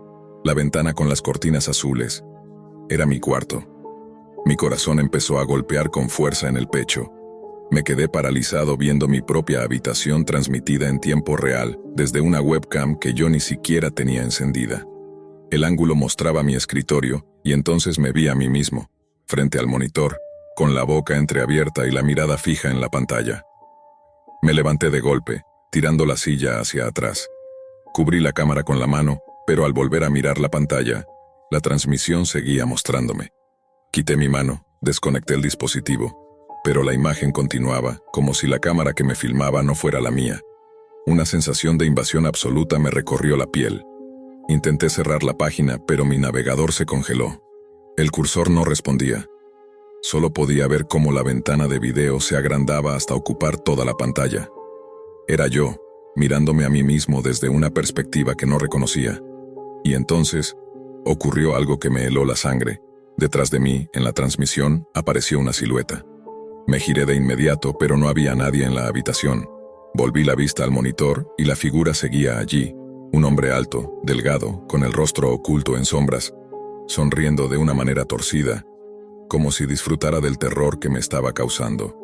la ventana con las cortinas azules. Era mi cuarto. Mi corazón empezó a golpear con fuerza en el pecho. Me quedé paralizado viendo mi propia habitación transmitida en tiempo real desde una webcam que yo ni siquiera tenía encendida. El ángulo mostraba mi escritorio y entonces me vi a mí mismo, frente al monitor, con la boca entreabierta y la mirada fija en la pantalla. Me levanté de golpe, tirando la silla hacia atrás. Cubrí la cámara con la mano, pero al volver a mirar la pantalla, la transmisión seguía mostrándome. Quité mi mano, desconecté el dispositivo, pero la imagen continuaba, como si la cámara que me filmaba no fuera la mía. Una sensación de invasión absoluta me recorrió la piel. Intenté cerrar la página, pero mi navegador se congeló. El cursor no respondía. Solo podía ver cómo la ventana de video se agrandaba hasta ocupar toda la pantalla. Era yo, mirándome a mí mismo desde una perspectiva que no reconocía. Y entonces, ocurrió algo que me heló la sangre. Detrás de mí, en la transmisión, apareció una silueta. Me giré de inmediato, pero no había nadie en la habitación. Volví la vista al monitor y la figura seguía allí. Un hombre alto, delgado, con el rostro oculto en sombras, sonriendo de una manera torcida, como si disfrutara del terror que me estaba causando.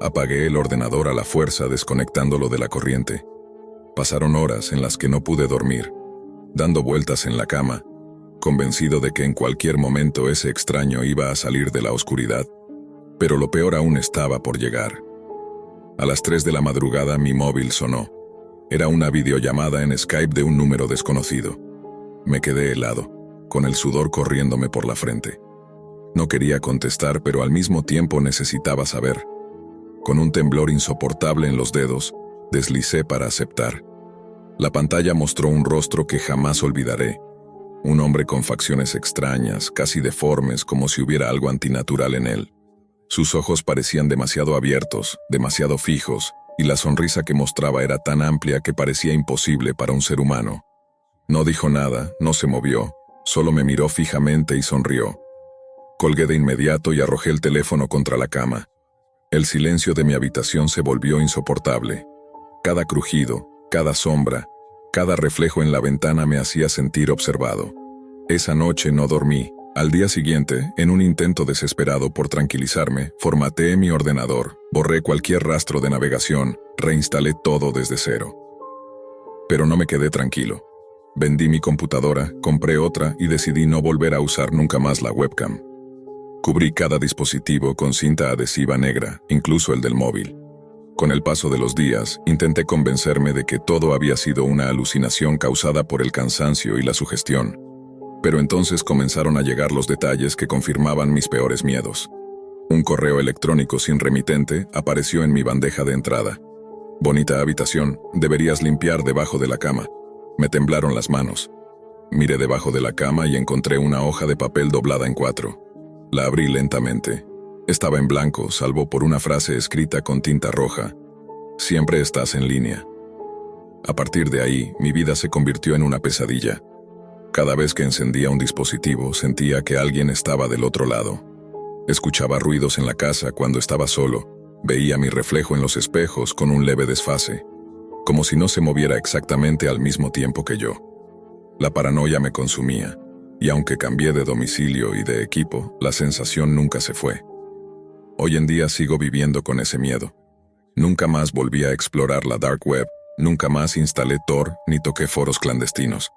Apagué el ordenador a la fuerza, desconectándolo de la corriente. Pasaron horas en las que no pude dormir, dando vueltas en la cama, convencido de que en cualquier momento ese extraño iba a salir de la oscuridad. Pero lo peor aún estaba por llegar. A las 3 de la madrugada mi móvil sonó. Era una videollamada en Skype de un número desconocido. Me quedé helado, con el sudor corriéndome por la frente. No quería contestar, pero al mismo tiempo necesitaba saber. Con un temblor insoportable en los dedos, deslicé para aceptar. La pantalla mostró un rostro que jamás olvidaré. Un hombre con facciones extrañas, casi deformes, como si hubiera algo antinatural en él. Sus ojos parecían demasiado abiertos, demasiado fijos, y la sonrisa que mostraba era tan amplia que parecía imposible para un ser humano. No dijo nada, no se movió, solo me miró fijamente y sonrió. Colgué de inmediato y arrojé el teléfono contra la cama. El silencio de mi habitación se volvió insoportable. Cada crujido, cada sombra, cada reflejo en la ventana me hacía sentir observado. Esa noche no dormí. Al día siguiente, en un intento desesperado por tranquilizarme, formateé mi ordenador, borré cualquier rastro de navegación, reinstalé todo desde cero. Pero no me quedé tranquilo. Vendí mi computadora, compré otra y decidí no volver a usar nunca más la webcam. Cubrí cada dispositivo con cinta adhesiva negra, incluso el del móvil. Con el paso de los días, intenté convencerme de que todo había sido una alucinación causada por el cansancio y la sugestión. Pero entonces comenzaron a llegar los detalles que confirmaban mis peores miedos. Un correo electrónico sin remitente apareció en mi bandeja de entrada. Bonita habitación, deberías limpiar debajo de la cama. Me temblaron las manos. Miré debajo de la cama y encontré una hoja de papel doblada en 4. La abrí lentamente. Estaba en blanco, salvo por una frase escrita con tinta roja. Siempre estás en línea. A partir de ahí, mi vida se convirtió en una pesadilla. Cada vez que encendía un dispositivo, sentía que alguien estaba del otro lado. Escuchaba ruidos en la casa cuando estaba solo. Veía mi reflejo en los espejos con un leve desfase, como si no se moviera exactamente al mismo tiempo que yo. La paranoia me consumía, y aunque cambié de domicilio y de equipo, la sensación nunca se fue. Hoy en día sigo viviendo con ese miedo. Nunca más volví a explorar la dark web, nunca más instalé Tor ni toqué foros clandestinos.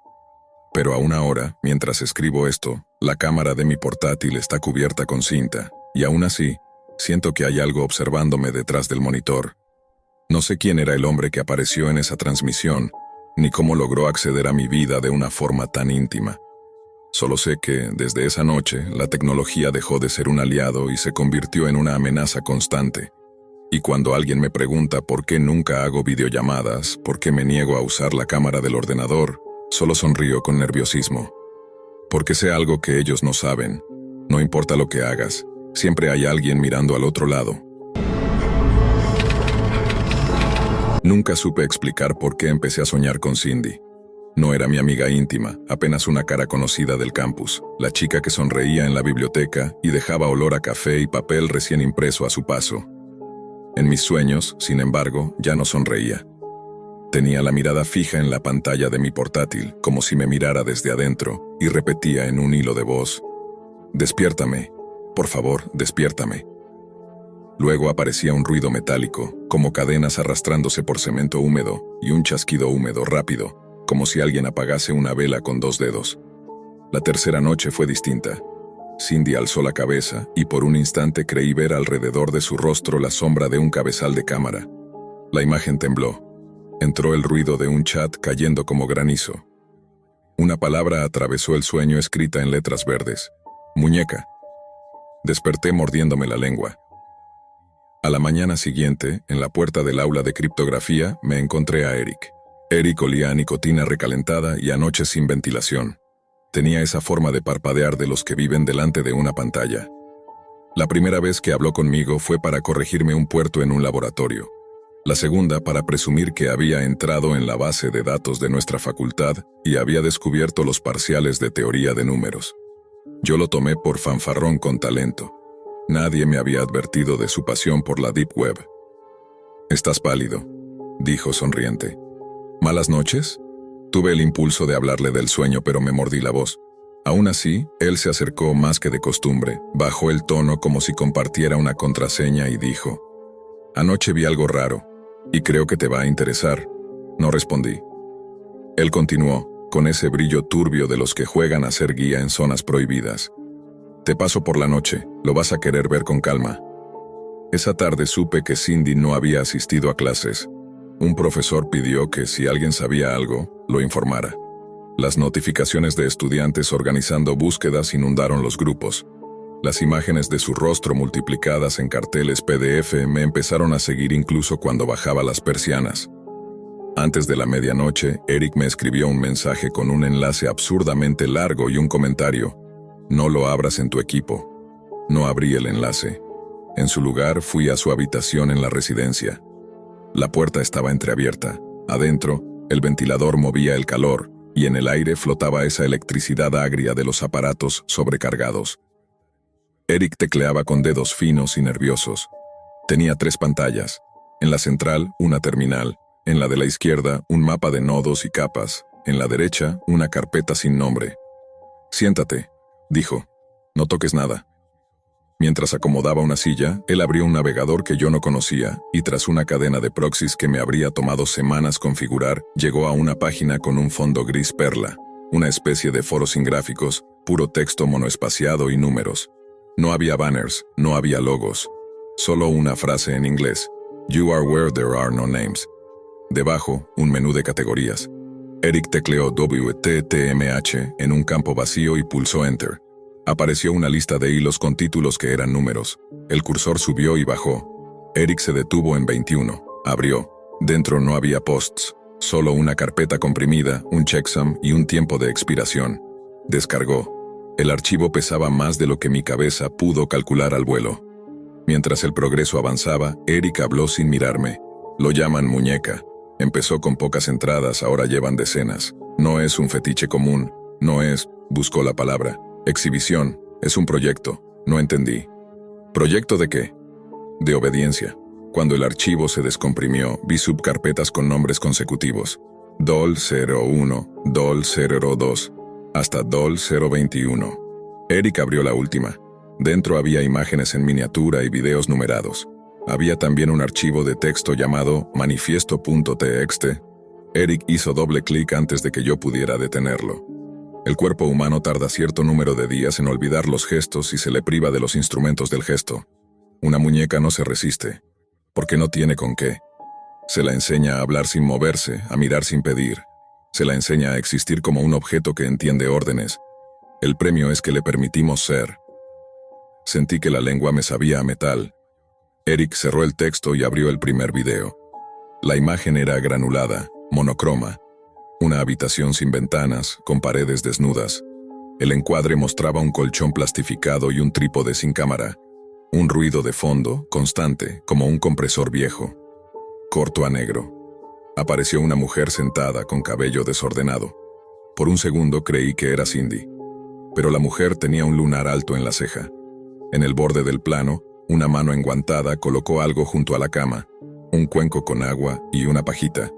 Pero aún ahora, mientras escribo esto, la cámara de mi portátil está cubierta con cinta, y aún así, siento que hay algo observándome detrás del monitor. No sé quién era el hombre que apareció en esa transmisión, ni cómo logró acceder a mi vida de una forma tan íntima. Solo sé que, desde esa noche, la tecnología dejó de ser un aliado y se convirtió en una amenaza constante. Y cuando alguien me pregunta por qué nunca hago videollamadas, por qué me niego a usar la cámara del ordenador, solo sonrío con nerviosismo. Porque sé algo que ellos no saben. No importa lo que hagas, siempre hay alguien mirando al otro lado. Nunca supe explicar por qué empecé a soñar con Cindy. No era mi amiga íntima, apenas una cara conocida del campus, la chica que sonreía en la biblioteca y dejaba olor a café y papel recién impreso a su paso. En mis sueños, sin embargo, ya no sonreía. Tenía la mirada fija en la pantalla de mi portátil, como si me mirara desde adentro, y repetía en un hilo de voz: «Despiértame, por favor, despiértame». Luego aparecía un ruido metálico, como cadenas arrastrándose por cemento húmedo, y un chasquido húmedo rápido, como si alguien apagase una vela con 2 dedos. La tercera noche fue distinta. Cindy alzó la cabeza, y por un instante creí ver alrededor de su rostro la sombra de un cabezal de cámara. La imagen tembló. Entró el ruido de un chat cayendo como granizo. Una palabra atravesó el sueño escrita en letras verdes: «Muñeca». Desperté mordiéndome la lengua. A la mañana siguiente, en la puerta del aula de criptografía, me encontré a Eric. Eric olía a nicotina recalentada y a noches sin ventilación. Tenía esa forma de parpadear de los que viven delante de una pantalla. La primera vez que habló conmigo fue para corregirme un puerto en un laboratorio. La segunda para presumir que había entrado en la base de datos de nuestra facultad y había descubierto los parciales de teoría de números. Yo lo tomé por fanfarrón con talento. Nadie me había advertido de su pasión por la Deep Web. «Estás pálido», dijo sonriente. «¿Malas noches?» Tuve el impulso de hablarle del sueño, pero me mordí la voz. Aún así, él se acercó más que de costumbre, bajó el tono como si compartiera una contraseña y dijo: «Anoche vi algo raro, y creo que te va a interesar». No respondí. Él continuó, con ese brillo turbio de los que juegan a ser guía en zonas prohibidas: «Te paso por la noche, lo vas a querer ver con calma». Esa tarde supe que Cindy no había asistido a clases. Un profesor pidió que si alguien sabía algo, lo informara. Las notificaciones de estudiantes organizando búsquedas inundaron los grupos. Las imágenes de su rostro multiplicadas en carteles PDF me empezaron a seguir incluso cuando bajaba las persianas. Antes de la medianoche, Eric me escribió un mensaje con un enlace absurdamente largo y un comentario: «No lo abras en tu equipo». No abrí el enlace. En su lugar, fui a su habitación en la residencia. La puerta estaba entreabierta. Adentro, el ventilador movía el calor, y en el aire flotaba esa electricidad agria de los aparatos sobrecargados. Eric tecleaba con dedos finos y nerviosos. Tenía 3 pantallas. En la central, una terminal. En la de la izquierda, un mapa de nodos y capas. En la derecha, una carpeta sin nombre. «Siéntate», dijo. «No toques nada». Mientras acomodaba una silla, él abrió un navegador que yo no conocía, y tras una cadena de proxies que me habría tomado semanas configurar, llegó a una página con un fondo gris perla, una especie de foro sin gráficos, puro texto monoespaciado y números. No había banners, no había logos. Solo una frase en inglés. «You are where there are no names». Debajo, un menú de categorías. Eric tecleó WTTMH en un campo vacío y pulsó Enter. Apareció una lista de hilos con títulos que eran números. El cursor subió y bajó. Eric se detuvo en 21. Abrió. Dentro no había posts. Solo una carpeta comprimida, un checksum y un tiempo de expiración. Descargó. El archivo pesaba más de lo que mi cabeza pudo calcular al vuelo. Mientras el progreso avanzaba, Eric habló sin mirarme. Lo llaman muñeca. Empezó con pocas entradas, ahora llevan decenas. No es un fetiche común. No es, buscó la palabra, exhibición. Es un proyecto. No entendí. ¿Proyecto de qué? De obediencia. Cuando el archivo se descomprimió, vi subcarpetas con nombres consecutivos. DOL 01, DOL 02, hasta DOL 021. Eric abrió la última. Dentro había imágenes en miniatura y videos numerados. Había también un archivo de texto llamado manifiesto.txt. Eric hizo doble clic antes de que yo pudiera detenerlo. El cuerpo humano tarda cierto número de días en olvidar los gestos y se le priva de los instrumentos del gesto. Una muñeca no se resiste, porque no tiene con qué. Se la enseña a hablar sin moverse, a mirar sin pedir. Se la enseña a existir como un objeto que entiende órdenes. El premio es que le permitimos ser. Sentí que la lengua me sabía a metal. Eric cerró el texto y abrió el primer video. La imagen era granulada, monocroma. Una habitación sin ventanas, con paredes desnudas. El encuadre mostraba un colchón plastificado y un trípode sin cámara. Un ruido de fondo, constante, como un compresor viejo. Corto a negro. Apareció una mujer sentada con cabello desordenado. Por un segundo creí que era Cindy. Pero la mujer tenía un lunar alto en la ceja. En el borde del plano, una mano enguantada colocó algo junto a la cama, un cuenco con agua y una pajita.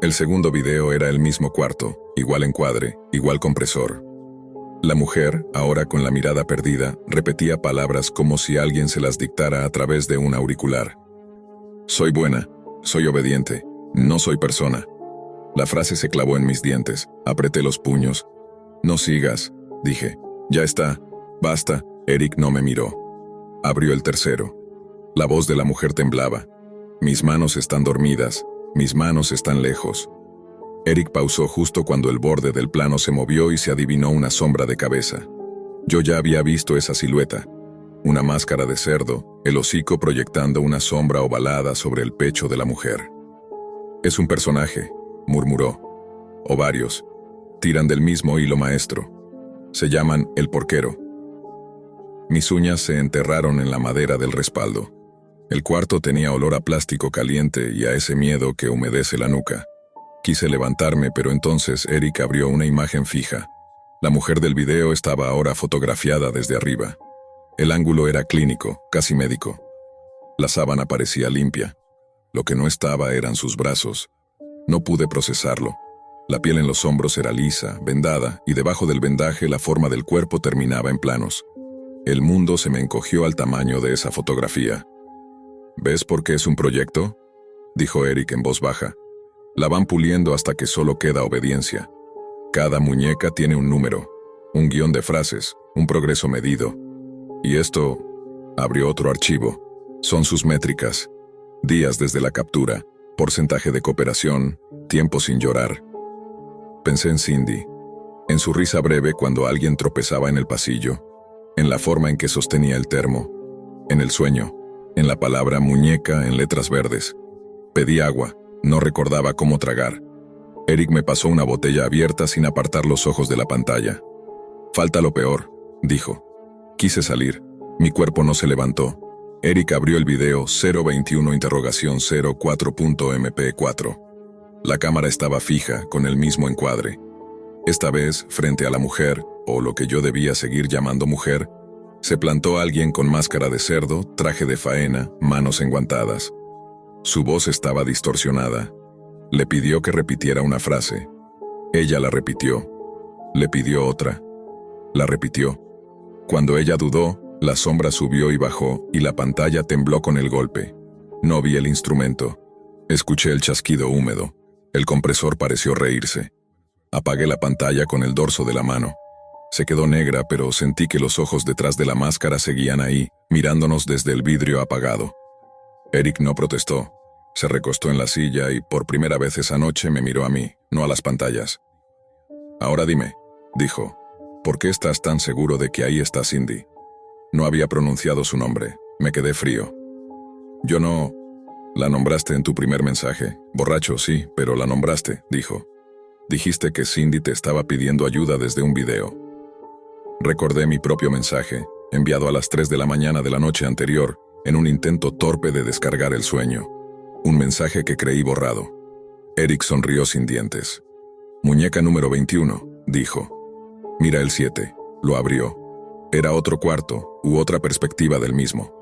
El segundo video era el mismo cuarto, igual encuadre, igual compresor. La mujer, ahora con la mirada perdida, repetía palabras como si alguien se las dictara a través de un auricular. «Soy buena, soy obediente, no soy persona». La frase se clavó en mis dientes, apreté los puños. «No sigas», dije. «Ya está, basta». Eric no me miró. Abrió el tercero. La voz de la mujer temblaba. «Mis manos están dormidas, mis manos están lejos». Eric pausó justo cuando el borde del plano se movió y se adivinó una sombra de cabeza. Yo ya había visto esa silueta. Una máscara de cerdo, el hocico proyectando una sombra ovalada sobre el pecho de la mujer. «Es un personaje», murmuró. «O varios. Tiran del mismo hilo maestro. Se llaman el porquero». Mis uñas se enterraron en la madera del respaldo. El cuarto tenía olor a plástico caliente y a ese miedo que humedece la nuca. Quise levantarme, pero entonces Eric abrió una imagen fija. La mujer del video estaba ahora fotografiada desde arriba. El ángulo era clínico, casi médico. La sábana parecía limpia. Lo que no estaba eran sus brazos. No pude procesarlo. La piel en los hombros era lisa, vendada, y debajo del vendaje la forma del cuerpo terminaba en planos. El mundo se me encogió al tamaño de esa fotografía. «¿Ves por qué es un proyecto?», dijo Eric en voz baja. «La van puliendo hasta que solo queda obediencia. Cada muñeca tiene un número, un guión de frases, un progreso medido. Y esto», abrió otro archivo, «son sus métricas. Días desde la captura, porcentaje de cooperación, tiempo sin llorar». Pensé en Cindy, en su risa breve cuando alguien tropezaba en el pasillo, en la forma en que sostenía el termo, en el sueño, en la palabra muñeca en letras verdes. Pedí agua, no recordaba cómo tragar. Eric me pasó una botella abierta sin apartar los ojos de la pantalla. «Falta lo peor», dijo. Quise salir. Mi cuerpo no se levantó. Eric abrió el video 021-04.mp4. La cámara estaba fija, con el mismo encuadre. Esta vez, frente a la mujer, o lo que yo debía seguir llamando mujer, se plantó alguien con máscara de cerdo, traje de faena, manos enguantadas. Su voz estaba distorsionada. Le pidió que repitiera una frase. Ella la repitió. Le pidió otra. La repitió. Cuando ella dudó, la sombra subió y bajó, y la pantalla tembló con el golpe. No vi el instrumento. Escuché el chasquido húmedo. El compresor pareció reírse. Apagué la pantalla con el dorso de la mano. Se quedó negra, pero sentí que los ojos detrás de la máscara seguían ahí, mirándonos desde el vidrio apagado. Eric no protestó. Se recostó en la silla y por primera vez esa noche me miró a mí, no a las pantallas. «Ahora dime», dijo, «¿por qué estás tan seguro de que ahí está Cindy?» No había pronunciado su nombre. Me quedé frío. «Yo no... La nombraste en tu primer mensaje. Borracho, sí, pero la nombraste», dijo. «Dijiste que Cindy te estaba pidiendo ayuda desde un video». Recordé mi propio mensaje, enviado a las 3 de la mañana de la noche anterior, en un intento torpe de descargar el sueño. Un mensaje que creí borrado. Eric sonrió sin dientes. «Muñeca número 21», dijo. «Mira el 7». Lo abrió. Era otro cuarto, u otra perspectiva del mismo.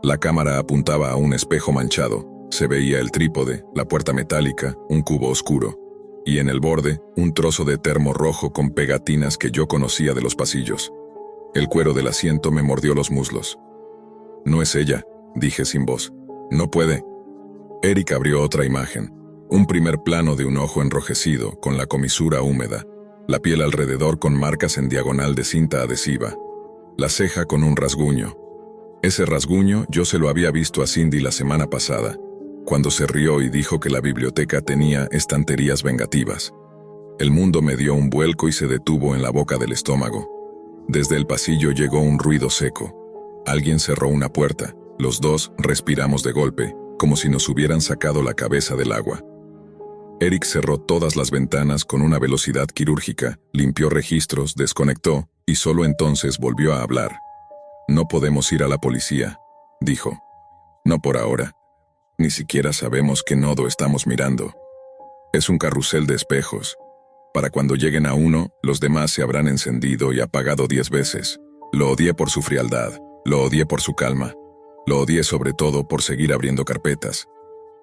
La cámara apuntaba a un espejo manchado. Se veía el trípode, la puerta metálica, un cubo oscuro. Y en el borde, un trozo de termo rojo con pegatinas que yo conocía de los pasillos. El cuero del asiento me mordió los muslos. «No es ella», dije sin voz. «No puede». Eric abrió otra imagen. Un primer plano de un ojo enrojecido, con la comisura húmeda. La piel alrededor con marcas en diagonal de cinta adhesiva. La ceja con un rasguño. Ese rasguño yo se lo había visto a Cindy la semana pasada, cuando se rió y dijo que la biblioteca tenía estanterías vengativas. El mundo me dio un vuelco y se detuvo en la boca del estómago. Desde el pasillo llegó un ruido seco. Alguien cerró una puerta. Los dos respiramos de golpe, como si nos hubieran sacado la cabeza del agua. Eric cerró todas las ventanas con una velocidad quirúrgica, limpió registros, desconectó, y solo entonces volvió a hablar. «No podemos ir a la policía», dijo. «No por ahora. Ni siquiera sabemos qué nodo estamos mirando. Es un carrusel de espejos. Para cuando lleguen a uno, los demás se habrán encendido y apagado 10 veces. Lo odié por su frialdad, lo odié por su calma, lo odié sobre todo por seguir abriendo carpetas.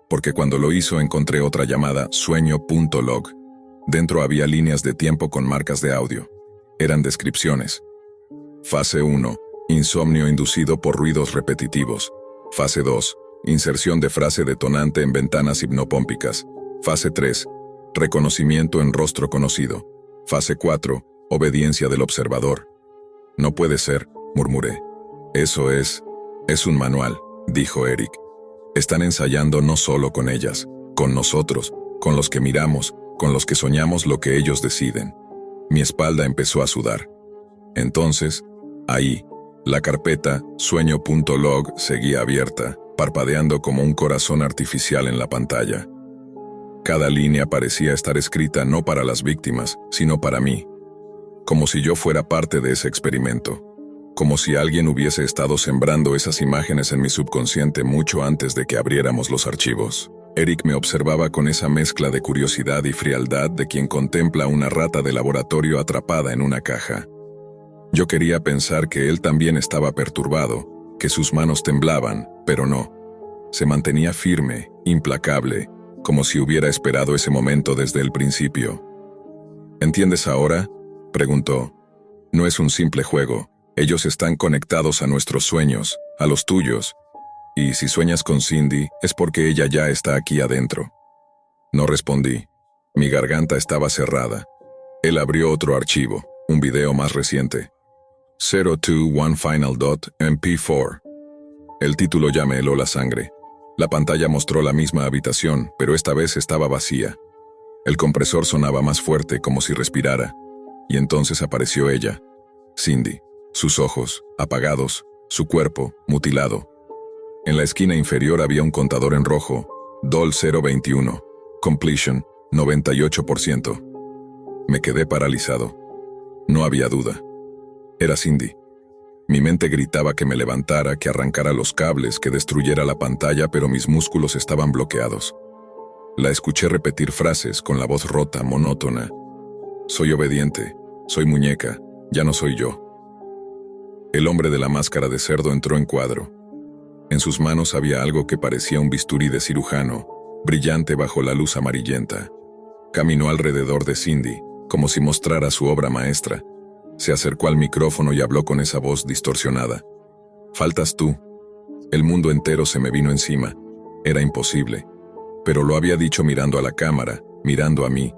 Porque cuando lo hizo encontré otra llamada sueño.log. Dentro había líneas de tiempo con marcas de audio. Eran descripciones. Fase 1. Insomnio inducido por ruidos repetitivos. Fase 2. Inserción de frase detonante en ventanas hipnopómpicas. Fase 3. Reconocimiento en rostro conocido. Fase 4. Obediencia del observador. «No puede ser», murmuré. «Eso es un manual», dijo Eric. «Están ensayando no solo con ellas, con nosotros, con los que miramos, con los que soñamos lo que ellos deciden». Mi espalda empezó a sudar. Entonces, ahí, la carpeta sueño.log seguía abierta, parpadeando como un corazón artificial en la pantalla. Cada línea parecía estar escrita no para las víctimas, sino para mí. Como si yo fuera parte de ese experimento. Como si alguien hubiese estado sembrando esas imágenes en mi subconsciente mucho antes de que abriéramos los archivos. Eric me observaba con esa mezcla de curiosidad y frialdad de quien contempla una rata de laboratorio atrapada en una caja. Yo quería pensar que él también estaba perturbado, que sus manos temblaban, pero no. Se mantenía firme, implacable, como si hubiera esperado ese momento desde el principio. «¿Entiendes ahora?», preguntó. «No es un simple juego. Ellos están conectados a nuestros sueños, a los tuyos. Y si sueñas con Cindy, es porque ella ya está aquí adentro». No respondí. Mi garganta estaba cerrada. Él abrió otro archivo, un video más reciente. 021final.mp4. El título ya me heló la sangre. La pantalla mostró la misma habitación, pero esta vez estaba vacía. El compresor sonaba más fuerte, como si respirara. Y entonces apareció ella, Cindy. Sus ojos, apagados, su cuerpo, mutilado. En la esquina inferior había un contador en rojo, DOL 021, Completion, 98%. Me quedé paralizado. No había duda. Era Cindy. Mi mente gritaba que me levantara, que arrancara los cables, que destruyera la pantalla, pero mis músculos estaban bloqueados. La escuché repetir frases con la voz rota, monótona. «Soy obediente, soy muñeca, ya no soy yo». El hombre de la máscara de cerdo entró en cuadro. En sus manos había algo que parecía un bisturí de cirujano, brillante bajo la luz amarillenta. Caminó alrededor de Cindy, como si mostrara su obra maestra. Se acercó al micrófono y habló con esa voz distorsionada. «Faltas tú». El mundo entero se me vino encima. Era imposible. Pero lo había dicho mirando a la cámara, mirando a mí.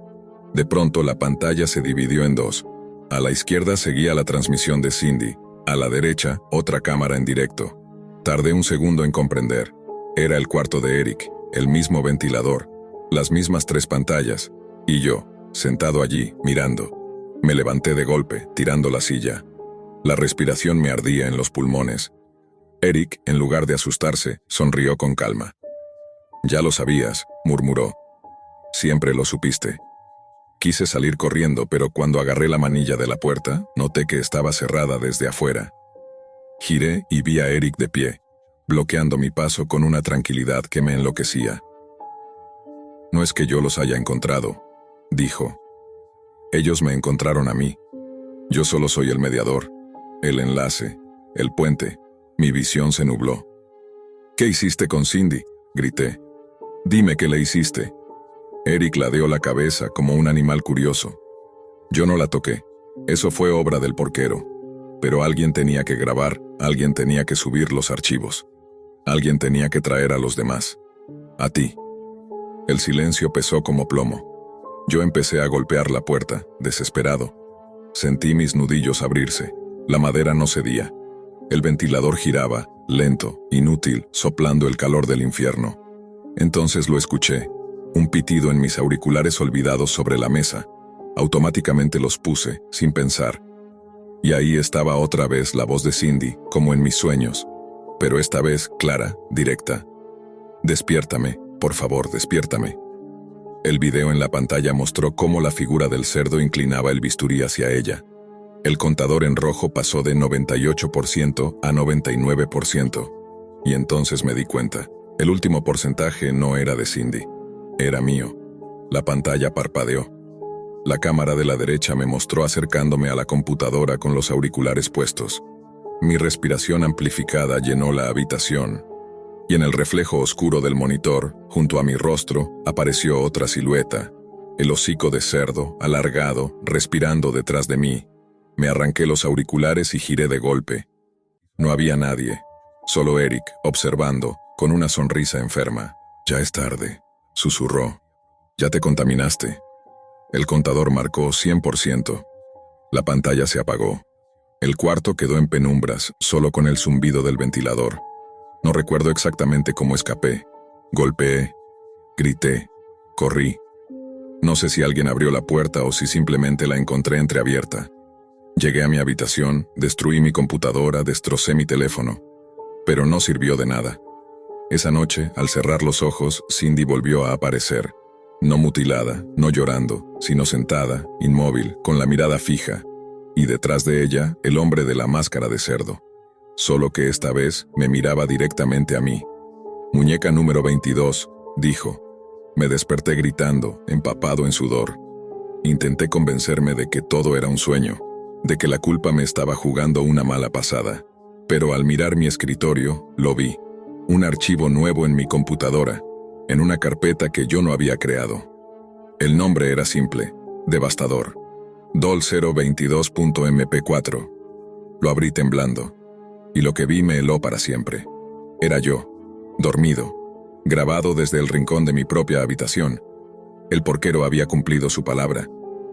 De pronto la pantalla se dividió en dos. A la izquierda seguía la transmisión de Cindy, a la derecha otra cámara en directo. Tardé un segundo en comprender. Era el cuarto de Eric, el mismo ventilador, las mismas 3 pantallas, y yo, sentado allí, mirando. Me levanté de golpe, tirando la silla. La respiración me ardía en los pulmones. Eric, en lugar de asustarse, sonrió con calma. «Ya lo sabías», murmuró. «Siempre lo supiste». Quise salir corriendo, pero cuando agarré la manilla de la puerta, noté que estaba cerrada desde afuera. Giré y vi a Eric de pie, bloqueando mi paso con una tranquilidad que me enloquecía. «No es que yo los haya encontrado», dijo. «Ellos me encontraron a mí. Yo solo soy el mediador, el enlace, el puente». Mi visión se nubló. «¿Qué hiciste con Cindy?», grité. «Dime qué le hiciste». Eric ladeó la cabeza como un animal curioso. «Yo no la toqué. Eso fue obra del porquero. Pero alguien tenía que grabar, alguien tenía que subir los archivos. Alguien tenía que traer a los demás. A ti». El silencio pesó como plomo. Yo empecé a golpear la puerta, desesperado. Sentí mis nudillos abrirse. La madera no cedía. El ventilador giraba, lento, inútil, soplando el calor del infierno. Entonces lo escuché. Un pitido en mis auriculares olvidados sobre la mesa. Automáticamente los puse, sin pensar. Y ahí estaba otra vez la voz de Cindy, como en mis sueños. Pero esta vez clara, directa. «Despiértame, por favor, despiértame». El video en la pantalla mostró cómo la figura del cerdo inclinaba el bisturí hacia ella. El contador en rojo pasó de 98% a 99%. Y entonces me di cuenta. El último porcentaje no era de Cindy. Era mío. La pantalla parpadeó. La cámara de la derecha me mostró acercándome a la computadora con los auriculares puestos. Mi respiración amplificada llenó la habitación. Y en el reflejo oscuro del monitor, junto a mi rostro, apareció otra silueta. El hocico de cerdo, alargado, respirando detrás de mí. Me arranqué los auriculares y giré de golpe. No había nadie. Solo Eric, observando, con una sonrisa enferma. «Ya es tarde», susurró. «Ya te contaminaste». El contador marcó 100%. La pantalla se apagó. El cuarto quedó en penumbras, solo con el zumbido del ventilador. No recuerdo exactamente cómo escapé. Golpeé, grité, corrí. No sé si alguien abrió la puerta o si simplemente la encontré entreabierta. Llegué a mi habitación, destruí mi computadora, destrocé mi teléfono. Pero no sirvió de nada. Esa noche, al cerrar los ojos, Cindy volvió a aparecer. No mutilada, no llorando, sino sentada, inmóvil, con la mirada fija. Y detrás de ella, el hombre de la máscara de cerdo. Solo que esta vez me miraba directamente a mí. «Muñeca número 22», dijo. Me desperté gritando, empapado en sudor. Intenté convencerme de que todo era un sueño, de que la culpa me estaba jugando una mala pasada. Pero al mirar mi escritorio, lo vi. Un archivo nuevo en mi computadora, en una carpeta que yo no había creado. El nombre era simple, devastador. Doll022.mp4. Lo abrí temblando. Y lo que vi me heló para siempre. Era yo, dormido, grabado desde el rincón de mi propia habitación. El porquero había cumplido su palabra.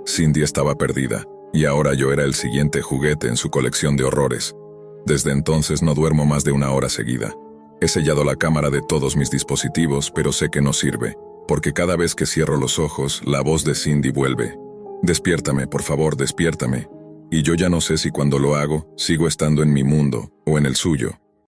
Cindy estaba perdida, y ahora yo era el siguiente juguete en su colección de horrores. Desde entonces no duermo más de 1 hora seguida. He sellado la cámara de todos mis dispositivos, pero sé que no sirve, porque cada vez que cierro los ojos, la voz de Cindy vuelve. «Despiértame, por favor, despiértame». Y yo ya no sé si cuando lo hago, sigo estando en mi mundo, o en el suyo.